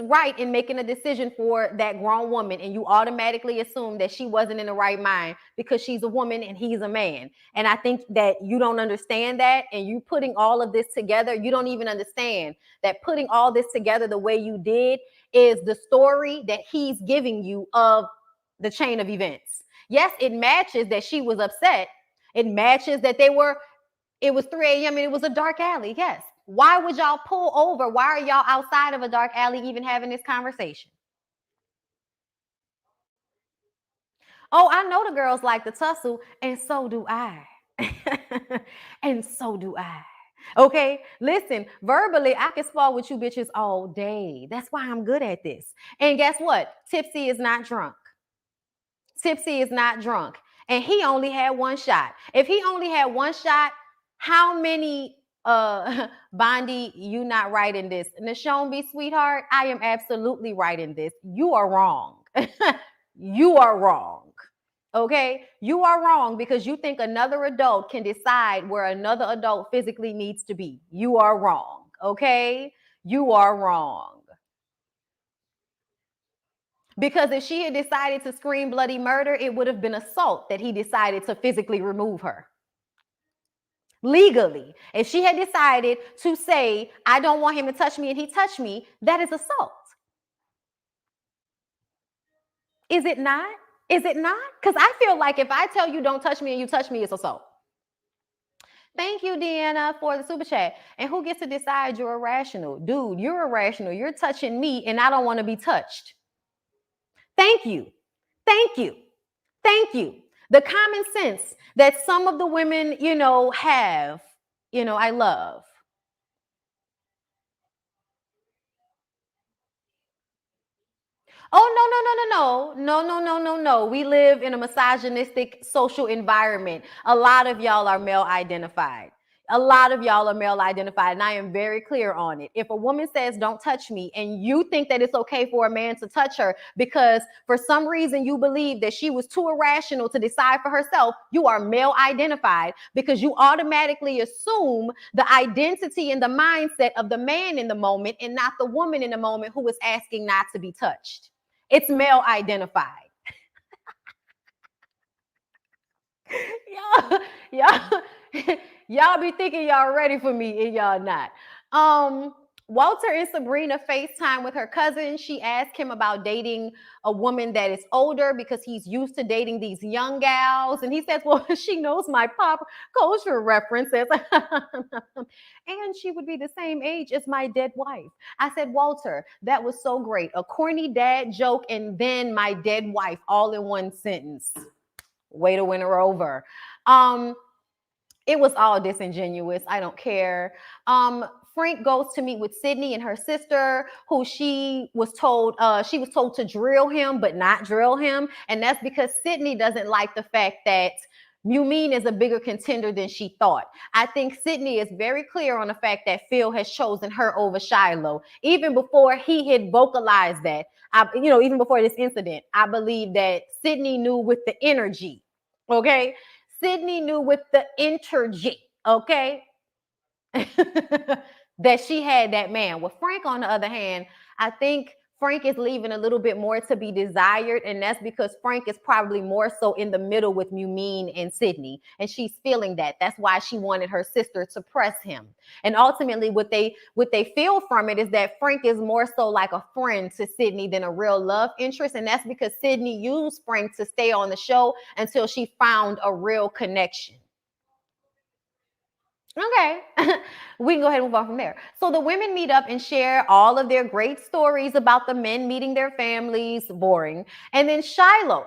right in making a decision for that grown woman, and you automatically assume that she wasn't in the right mind because she's a woman and he's a man. And I think that you don't understand that, and you putting all of this together, you don't even understand that putting all this together the way you did is the story that he's giving you of the chain of events. Yes, it matches that she was upset. It matches that it was 3 a.m. and it was a dark alley. Yes. Why would y'all pull over? Why are y'all outside of a dark alley even having this conversation? Oh, I know the girls like to tussle, and so do I. And so do I. Okay, listen, verbally, I can spar with you bitches all day. That's why I'm good at this. And guess what? Tipsy is not drunk. Tipsy is not drunk. And he only had one shot. If he only had one shot, how many Bondi, you not right in this? Nashon B, sweetheart, I am absolutely right in this. You are wrong. You are wrong. Okay? You are wrong because you think another adult can decide where another adult physically needs to be. You are wrong. Okay? You are wrong. Because if she had decided to scream bloody murder, it would have been assault that he decided to physically remove her. Legally, if she had decided to say, I don't want him to touch me, and he touched me, that is assault. Is it not? Is it not? Because I feel like if I tell you don't touch me and you touch me, it's assault. Thank you, Deanna, for the super chat. And who gets to decide you're irrational? Dude, you're irrational. You're touching me and I don't want to be touched. Thank you. Thank you. Thank you. The common sense that some of the women, have, I love. Oh, no. We live in a misogynistic social environment. A lot of y'all are male identified. A lot of y'all are male identified, and I am very clear on it. If a woman says, don't touch me, and you think that it's okay for a man to touch her because for some reason you believe that she was too irrational to decide for herself, you are male identified because you automatically assume the identity and the mindset of the man in the moment and not the woman in the moment who is asking not to be touched. It's male identified. y'all be thinking y'all ready for me and y'all not. Walter and Sabrina FaceTime with her cousin. She asked him about dating a woman that is older because he's used to dating these young gals. And he says, well, she knows my pop culture references. And she would be the same age as my dead wife. I said, Walter, that was so great. A corny dad joke and then my dead wife all in one sentence. Way to win her over. It was all disingenuous. I don't care. Frank goes to meet with Sydney and her sister, who she was told to drill him, but not drill him, and that's because Sydney doesn't like the fact that Mumine is a bigger contender than she thought. I think Sydney is very clear on the fact that Phil has chosen her over Shiloh, even before he had vocalized that. Even before this incident, I believe that Sydney knew with the energy. Okay, Sydney knew with the energy, okay, that she had that man. With Frank, on the other hand, I think Frank is leaving a little bit more to be desired, and that's because Frank is probably more so in the middle with Mumine and Sydney, and she's feeling that. That's why she wanted her sister to press him. And ultimately, what they feel from it is that Frank is more so like a friend to Sydney than a real love interest, and that's because Sydney used Frank to stay on the show until she found a real connection. Okay, we can go ahead and move on from there. So the women meet up and share all of their great stories about the men meeting their families. Boring. And then Shiloh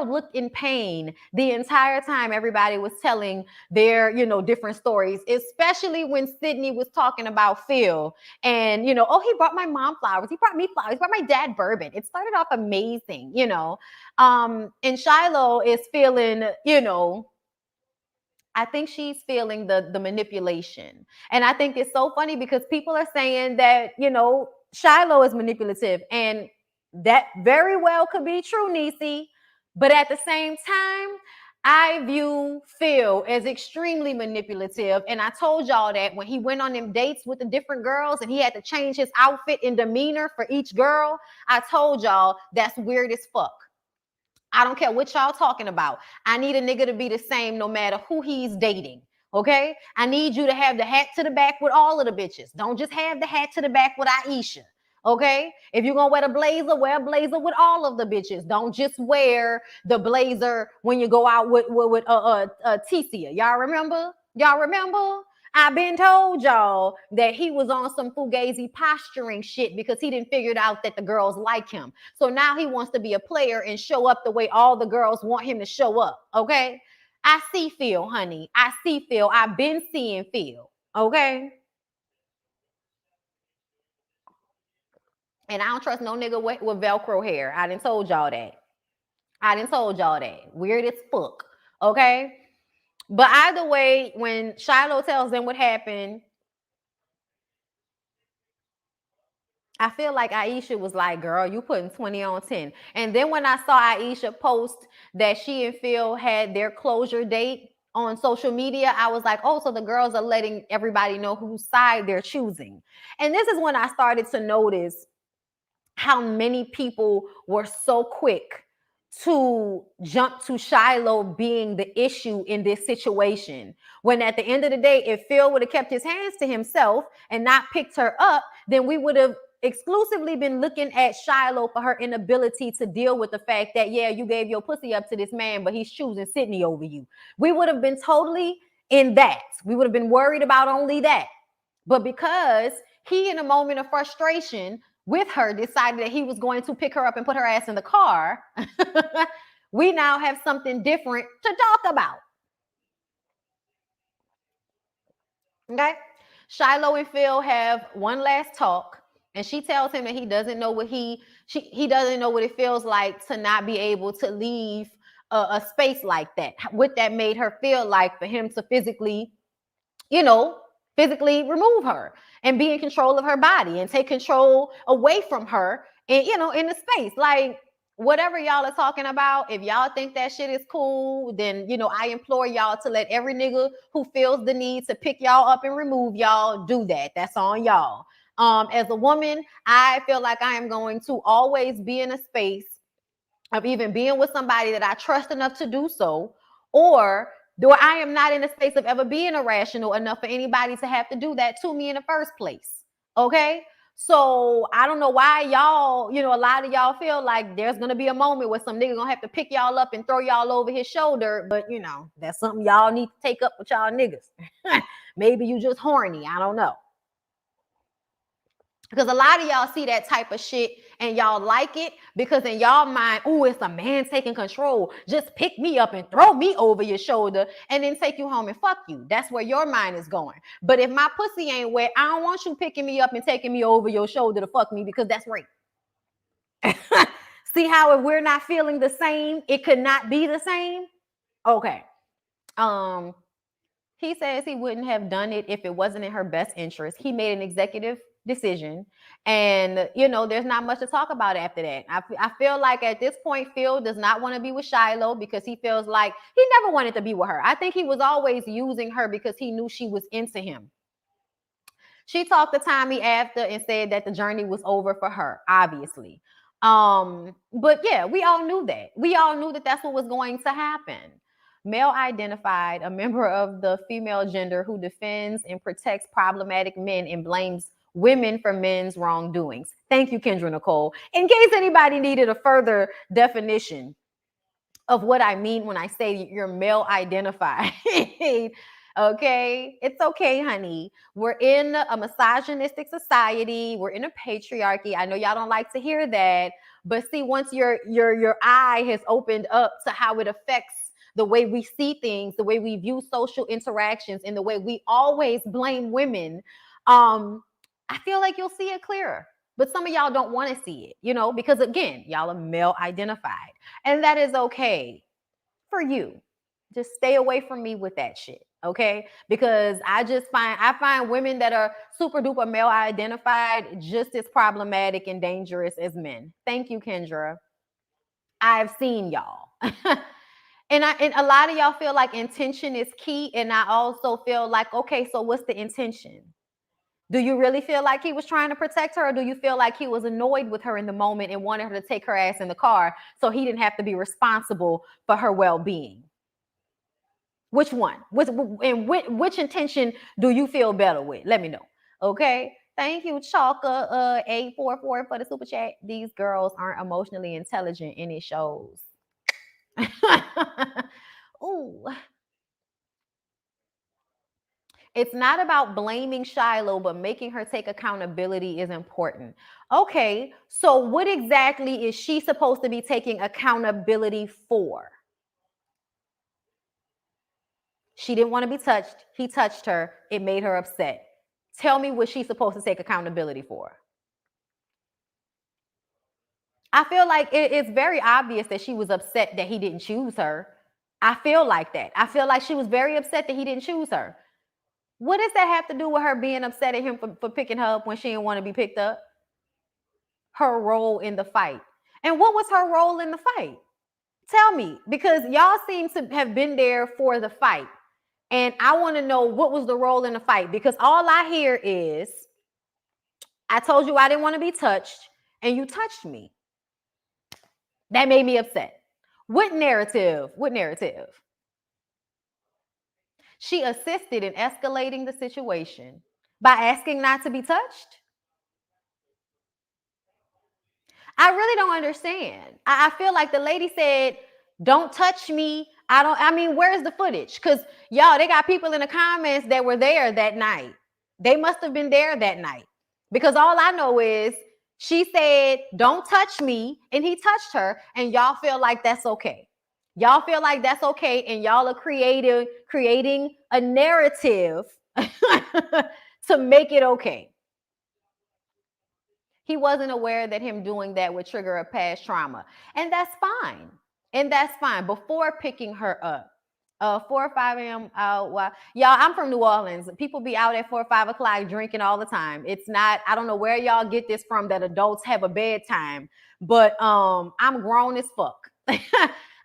looked in pain the entire time everybody was telling their, different stories, especially when Sydney was talking about Phil and, oh, he brought my mom flowers. He brought me flowers. He brought my dad bourbon. It started off amazing. And Shiloh is feeling, I think she's feeling the manipulation. And I think it's so funny because people are saying that, Shiloh is manipulative. And that very well could be true, Niecy. But at the same time, I view Phil as extremely manipulative. And I told y'all that when he went on them dates with the different girls and he had to change his outfit and demeanor for each girl, I told y'all that's weird as fuck. I don't care what y'all talking about. I need a nigga to be the same no matter who he's dating. Okay? I need you to have the hat to the back with all of the bitches. Don't just have the hat to the back with Aisha. Okay? If you're going to wear a blazer with all of the bitches. Don't just wear the blazer when you go out with Ticia. Y'all remember? Y'all remember? I've been told y'all that he was on some fugazi posturing shit because he didn't figure it out that the girls like him. So now he wants to be a player and show up the way all the girls want him to show up. Okay. I see Phil, honey. I see Phil. I've been seeing Phil. Okay. And I don't trust no nigga with Velcro hair. I done told y'all that. Weird as fuck. Okay. But either way, when Shiloh tells them what happened, I feel like Aisha was like, girl, you putting 20 on 10. And then when I saw Aisha post that she and Phil had their closure date on social media, I was like, oh, so the girls are letting everybody know whose side they're choosing. And this is when I started to notice how many people were so quick to jump to Shiloh being the issue in this situation. When at the end of the day, if Phil would have kept his hands to himself and not picked her up, then we would have exclusively been looking at Shiloh for her inability to deal with the fact that, yeah, you gave your pussy up to this man, but he's choosing Sydney over you. We would have been totally in that. We would have been worried about only that. But because he, in a moment of frustration with her, decided that he was going to pick her up and put her ass in the car, we now have something different to talk about. Okay? Shiloh and Phil have one last talk, and she tells him that he doesn't know what he doesn't know what it feels like to not be able to leave a space like that. What that made her feel like for him to physically remove her and be in control of her body and take control away from her and, in the space. Like, whatever y'all are talking about, if y'all think that shit is cool, then, I implore y'all to let every nigga who feels the need to pick y'all up and remove y'all do that. That's on y'all. As a woman, I feel like I am going to always be in a space of even being with somebody that I trust enough to do so, or I am not in a space of ever being irrational enough for anybody to have to do that to me in the first place. Okay? So I don't know why y'all, a lot of y'all feel like there's going to be a moment where some nigga going to have to pick y'all up and throw y'all over his shoulder. But, that's something y'all need to take up with y'all niggas. Maybe you just horny. I don't know. Because a lot of y'all see that type of shit and y'all like it because in y'all mind, oh, it's a man taking control. Just pick me up and throw me over your shoulder and then take you home and fuck you. That's where your mind is going. But if my pussy ain't wet, I don't want you picking me up and taking me over your shoulder to fuck me because that's rape. See how if we're not feeling the same, it could not be the same? Okay. Um, he says he wouldn't have done it if it wasn't in her best interest. He made an executive decision, and there's not much to talk about after that. I feel like at this point, Phil does not want to be with Shiloh because he feels like he never wanted to be with her. I think he was always using her because he knew she was into him. She talked to Tommy after and said that the journey was over for her, obviously. But yeah, we all knew that. We all knew that that's what was going to happen. Male identified, a member of the female gender who defends and protects problematic men and blames women for men's wrongdoings. Thank you, Kendra Nicole. In case anybody needed a further definition of what I mean when I say you're male identified. Okay, it's okay, honey. We're in a misogynistic society. We're in a patriarchy. I know y'all don't like to hear that, but see, once your eye has opened up to how it affects the way we see things, the way we view social interactions, and the way we always blame women, I feel like you'll see it clearer. But some of y'all don't want to see it, because again, y'all are male identified. And that is okay for you. Just stay away from me with that shit. Okay? Because I find women that are super duper male identified just as problematic and dangerous as men. Thank you, Kendra. I've seen y'all. And a lot of y'all feel like intention is key. And I also feel like, okay, so what's the intention? Do you really feel like he was trying to protect her, or do you feel like he was annoyed with her in the moment and wanted her to take her ass in the car so he didn't have to be responsible for her well-being? Which one? Which intention do you feel better with? Let me know. Okay. Thank you, Chalka 844 for the super chat. These girls aren't emotionally intelligent, and it shows. Ooh. It's not about blaming Shiloh, but making her take accountability is important. Okay, so what exactly is she supposed to be taking accountability for? She didn't want to be touched. He touched her. It made her upset. Tell me what she's supposed to take accountability for. I feel like it's very obvious that she was upset that he didn't choose her. I feel like that. I feel like she was very upset that he didn't choose her. What does that have to do with her being upset at him for picking her up when she didn't want to be picked up? Her role in the fight. And what was her role in the fight? Tell me, because y'all seem to have been there for the fight. And I want to know what was the role in the fight, because all I hear is, I told you I didn't want to be touched and you touched me. That made me upset. What narrative? What narrative? She assisted in escalating the situation by asking not to be touched. I really don't understand. I feel like the lady said, don't touch me. Where's the footage? Because y'all, they got people in the comments that were there that night. They must have been there that night. Because all I know is she said, don't touch me, and he touched her, and y'all feel like that's okay. Y'all feel like that's okay, and y'all are creating a narrative to make it okay. He wasn't aware that him doing that would trigger a past trauma. And that's fine. And that's fine. Before picking her up, 4 or 5 a.m. Y'all, I'm from New Orleans. People be out at 4 or 5 o'clock drinking all the time. It's not, I don't know where y'all get this from, that adults have a bedtime, but I'm grown as fuck.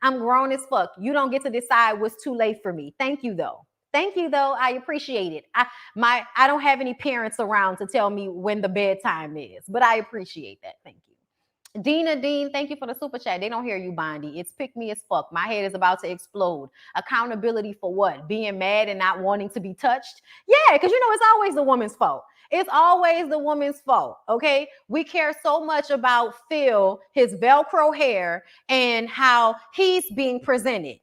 I'm grown as fuck. You don't get to decide what's too late for me. Thank you, though. Thank you, though. I appreciate it. I don't have any parents around to tell me when the bedtime is, but I appreciate that. Thank you. Dean, thank you for the super chat. They don't hear you, Bondy. It's pick me as fuck. My head is about to explode. Accountability for what? Being mad and not wanting to be touched? Yeah, because it's always the woman's fault. It's always the woman's fault, okay? We care so much about Phil, his Velcro hair, and how he's being presented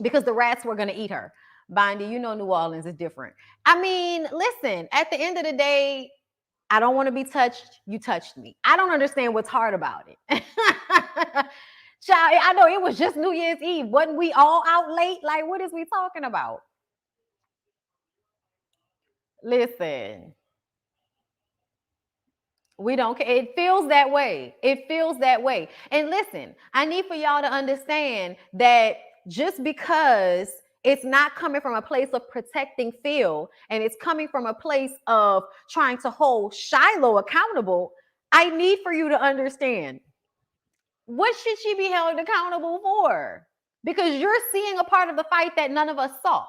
because the rats were going to eat her. Bondy, New Orleans is different. Listen, at the end of the day, I don't want to be touched. You touched me. I don't understand what's hard about it. Child, I know it was just New Year's Eve. Wasn't we all out late? Like, what is we talking about? Listen, we don't care. It feels that way. It feels that way. And listen, I need for y'all to understand that just because it's not coming from a place of protecting Phil and it's coming from a place of trying to hold Shiloh accountable, I need for you to understand, what should she be held accountable for? Because you're seeing a part of the fight that none of us saw.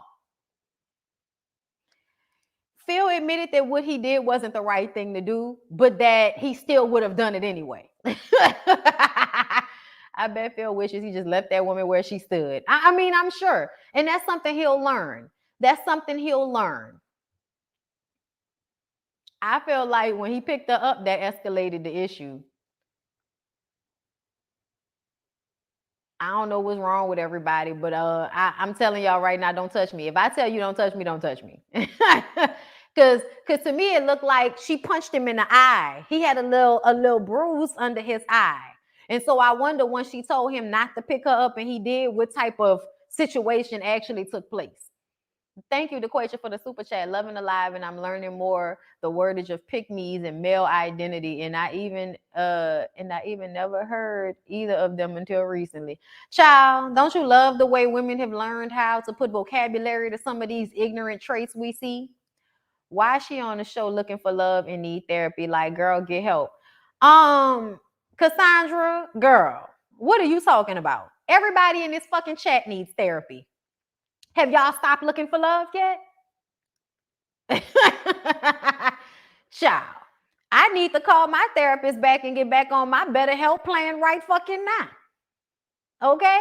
Phil admitted that what he did wasn't the right thing to do, but that he still would have done it anyway. I bet Phil wishes he just left that woman where she stood. I mean, I'm sure. And that's something he'll learn. That's something he'll learn. I feel like when he picked her up, that escalated the issue. I don't know what's wrong with everybody, but I'm telling y'all right now, don't touch me. If I tell you don't touch me, don't touch me. Cause to me it looked like she punched him in the eye. He had a little bruise under his eye. And so I wonder, when she told him not to pick her up and he did, what type of situation actually took place. Thank you, DeQuasia, for the super chat. Loving alive, and I'm learning more the wordage of pick-me's and male identity. And I even never heard either of them until recently. Child, don't you love the way women have learned how to put vocabulary to some of these ignorant traits we see? Why is she on the show looking for love and need therapy? Like, girl, get help. Cassandra, girl, what are you talking about? Everybody in this fucking chat needs therapy. Have y'all stopped looking for love yet? Child, I need to call my therapist back and get back on my better health plan right fucking now. Okay?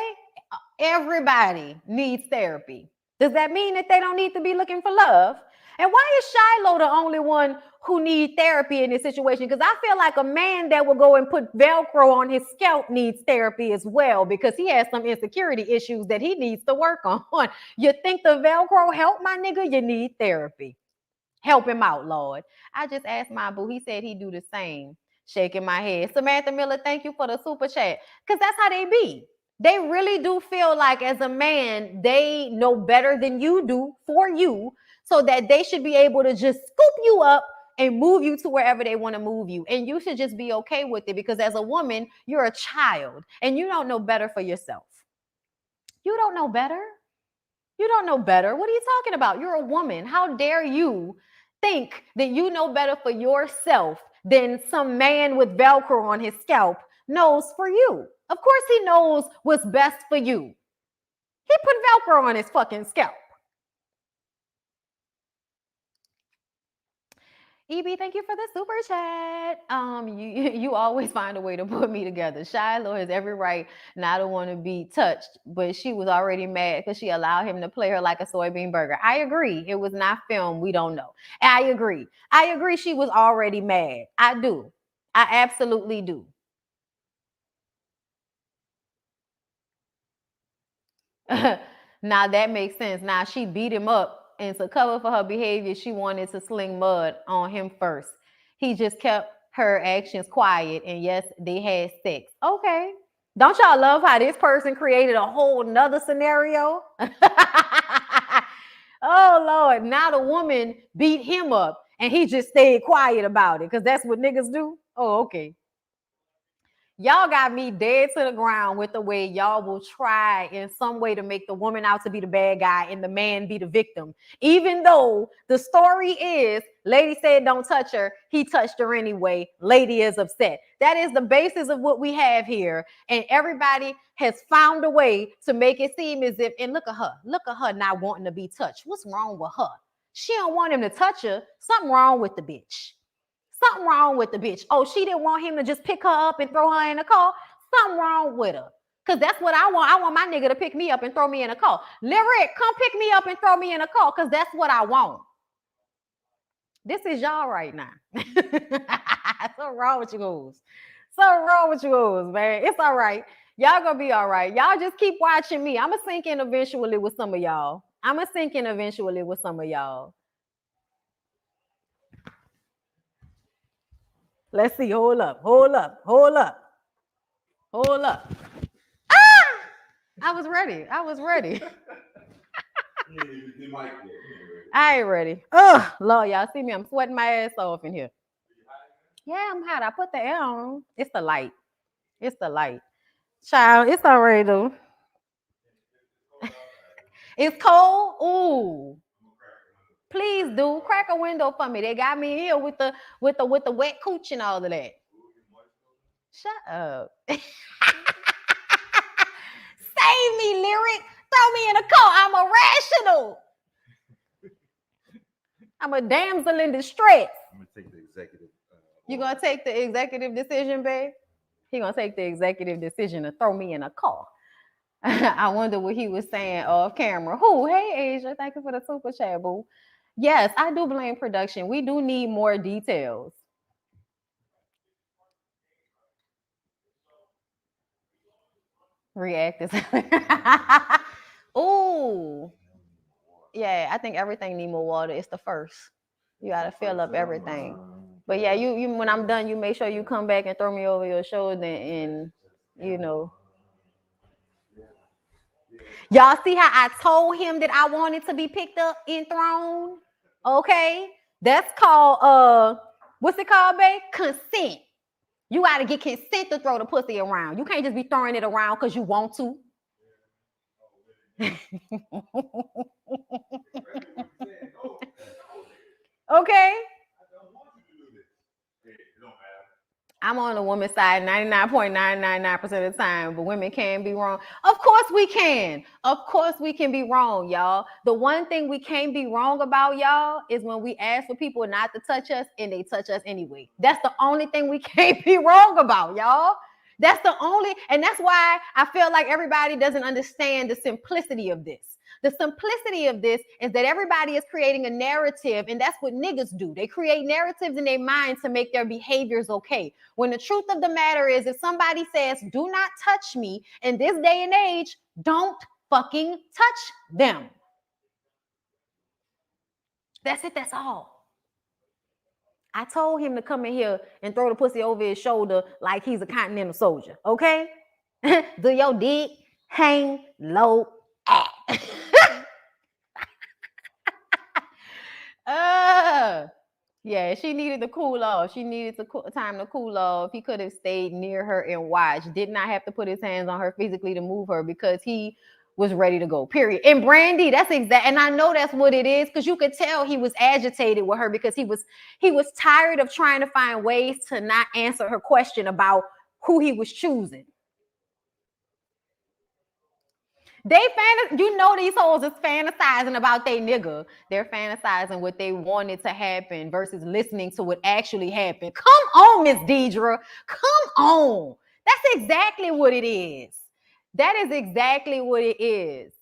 Everybody needs therapy. Does that mean that they don't need to be looking for love? And why is Shiloh the only one who needs therapy in this situation? Because I feel like a man that will go and put Velcro on his scalp needs therapy as well, because he has some insecurity issues that he needs to work on. You think the Velcro help, my nigga? You need therapy. Help him out, Lord. I just asked my boo. He said he'd do the same. Shaking my head. Samantha Miller, thank you for the super chat. Because that's how they be. They really do feel like, as a man, they know better than you do for you, so that they should be able to just scoop you up and move you to wherever they want to move you. And you should just be okay with it, because as a woman, you're a child and you don't know better for yourself. You don't know better. You don't know better. What are you talking about? You're a woman. How dare you think that you know better for yourself than some man with Velcro on his scalp knows for you? Of course he knows what's best for you. He put Velcro on his fucking scalp. EB, thank you for the super chat. You always find a way to put me together. Shiloh has every right not to want to be touched, but she was already mad because she allowed him to play her like a soybean burger. I agree. It was not film. We don't know. I agree. She was already mad. I do. I absolutely do. Now that makes sense. Now she beat him up, and to cover for her behavior, she wanted to sling mud on him first. He just kept her actions quiet, and yes, they had sex. Okay. Don't y'all love how this person created a whole nother scenario? Oh Lord. Now the woman beat him up and he just stayed quiet about it, because that's what niggas do. Oh, okay. Y'all got me dead to the ground with the way y'all will try in some way to make the woman out to be the bad guy and the man be the victim. Even though the story is, lady said don't touch her, he touched her anyway, lady is upset. That is the basis of what we have here. And everybody has found a way to make it seem as if, and look at her not wanting to be touched. What's wrong with her? She don't want him to touch her. Something wrong with the bitch. Something wrong with the bitch. Oh, she didn't want him to just pick her up and throw her in a car. Something wrong with her. Because that's what I want. I want my nigga to pick me up and throw me in a car. Lyric, come pick me up and throw me in a car, because that's what I want. This is y'all right now. So wrong with you guys. So wrong with you guys, man. It's all right. Y'all gonna be all right. Y'all just keep watching me. I'm gonna sink in eventually with some of y'all. Let's see. Hold up. Hold up. Hold up. Hold up. I was ready. I was ready. I ain't ready. Oh, Lord, y'all see me? I'm sweating my ass off in here. Yeah, I'm hot. I put the air on. It's the light. It's the light. Child, it's all right though. It's cold. Ooh. Please do crack a window for me. They got me in here with the wet cooch and all of that. Shut up. Save me, lyric. Throw me in a coat. I'm irrational. I'm a damsel in distress. I'm gonna take the executive. You gonna take the executive decision, babe? He gonna take the executive decision to throw me in a car. I wonder what he was saying off camera. Who? Hey, Asia. Thank you for the super chat, boo. Yes, I do blame production. We do need more details. React is. Ooh. Yeah, I think everything need more water. It's the first. You gotta fill up everything. But yeah, you when I'm done, you make sure you come back and throw me over your shoulder and you know. Y'all see how I told him that I wanted to be picked up, enthroned? Okay. That's called what's it called, babe? Consent. You gotta get consent to throw the pussy around. You can't just be throwing it around because you want to. Okay. I'm on the woman's side 99.999% of the time, but women can be wrong. Of course we can. Of course we can be wrong, y'all. The one thing we can't be wrong about, y'all, is when we ask for people not to touch us and they touch us anyway. That's the only thing we can't be wrong about, y'all. That's the only, and that's why I feel like everybody doesn't understand the simplicity of this. The simplicity of this is that everybody is creating a narrative, and that's what niggas do. They create narratives in their mind to make their behaviors okay. When the truth of the matter is, if somebody says, do not touch me in this day and age, don't fucking touch them. That's it, that's all. I told him to come in here and throw the pussy over his shoulder like he's a continental soldier, okay? Do your dick hang low at? Yeah, she needed to cool off. She needed time to cool off. He could have stayed near her and watched. Did not have to put his hands on her physically to move her because he was ready to go, period. And Brandy, that's exact. And I know that's what it is because you could tell he was agitated with her because he was tired of trying to find ways to not answer her question about who he was choosing. You know these hoes is fantasizing about they nigga. They're fantasizing what they wanted to happen versus listening to what actually happened. Come on, Miss Deidre. Come on. That's exactly what it is. That is exactly what it is.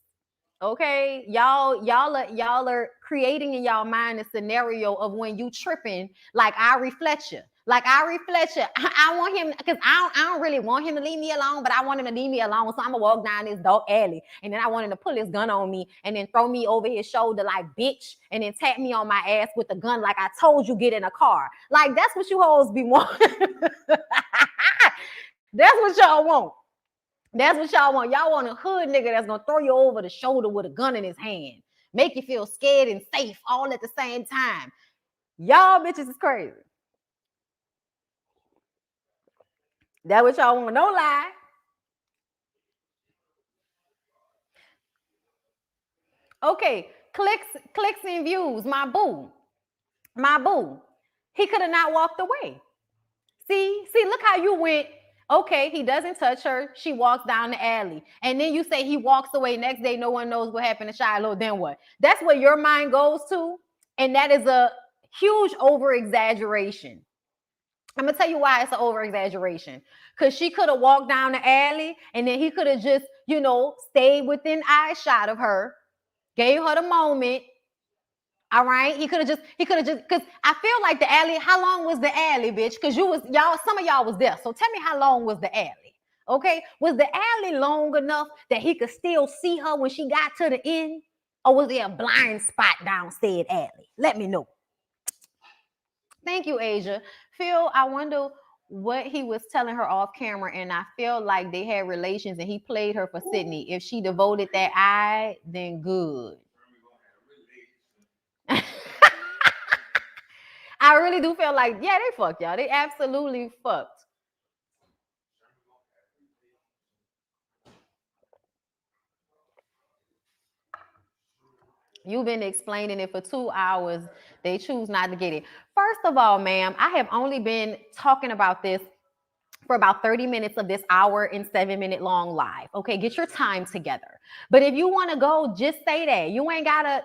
Okay, y'all are creating in y'all mind a scenario of when you tripping like Ari Fletcher. Like Ari Fletcher, I want him because I don't really want him to leave me alone, but I want him to leave me alone. So I'm gonna walk down this dark alley, and then I want him to pull his gun on me and then throw me over his shoulder like bitch, and then tap me on my ass with the gun like I told you get in a car. Like that's what you hoes be wanting. That's what y'all want. That's what y'all want. Y'all want a hood nigga that's gonna throw you over the shoulder with a gun in his hand, make you feel scared and safe all at the same time. Y'all bitches is crazy. That what y'all want, no lie. Okay, clicks and views, my boo. He could have not walked away. See, look how you went. Okay, he doesn't touch her. She walks down the alley. And then you say he walks away. Next day, no one knows what happened to Shiloh. Then what? That's where your mind goes to. And that is a huge over-exaggeration. I'm going to tell you why it's an over-exaggeration. Because she could have walked down the alley and then he could have just, stayed within eye shot of her, gave her the moment. All right. He could have just, because I feel like the alley, how long was the alley, bitch? Because some of y'all was there. So tell me how long was the alley? Okay. Was the alley long enough that he could still see her when she got to the end? Or was there a blind spot down said alley? Let me know. Thank you, Asia. Phil, I wonder what he was telling her off camera, and I feel like they had relations and he played her for Sydney. If she devoted that eye, then good. I really do feel like, yeah, they fucked, y'all. They absolutely fucked. You've been explaining it for 2 hours. They choose not to get it. First of all, ma'am, I have only been talking about this for about 30 minutes of this hour and 7 minute long live. Okay, get your time together. But if you want to go, just say that. You ain't gotta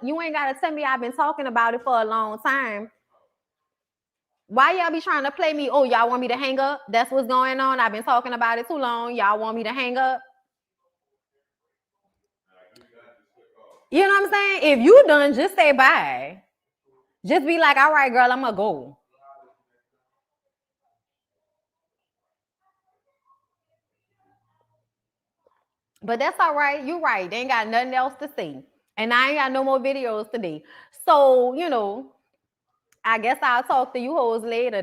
tell me I've been talking about it for a long time. Why y'all be trying to play me? Oh, y'all want me to hang up? That's what's going on. I've been talking about it too long. Y'all want me to hang up? You know what I'm saying? If you done, just say bye. Just be like, all right, girl, I'm gonna go. But that's all right. You're right. They ain't got nothing else to say. And I ain't got no more videos today. So, I guess I'll talk to you hoes later.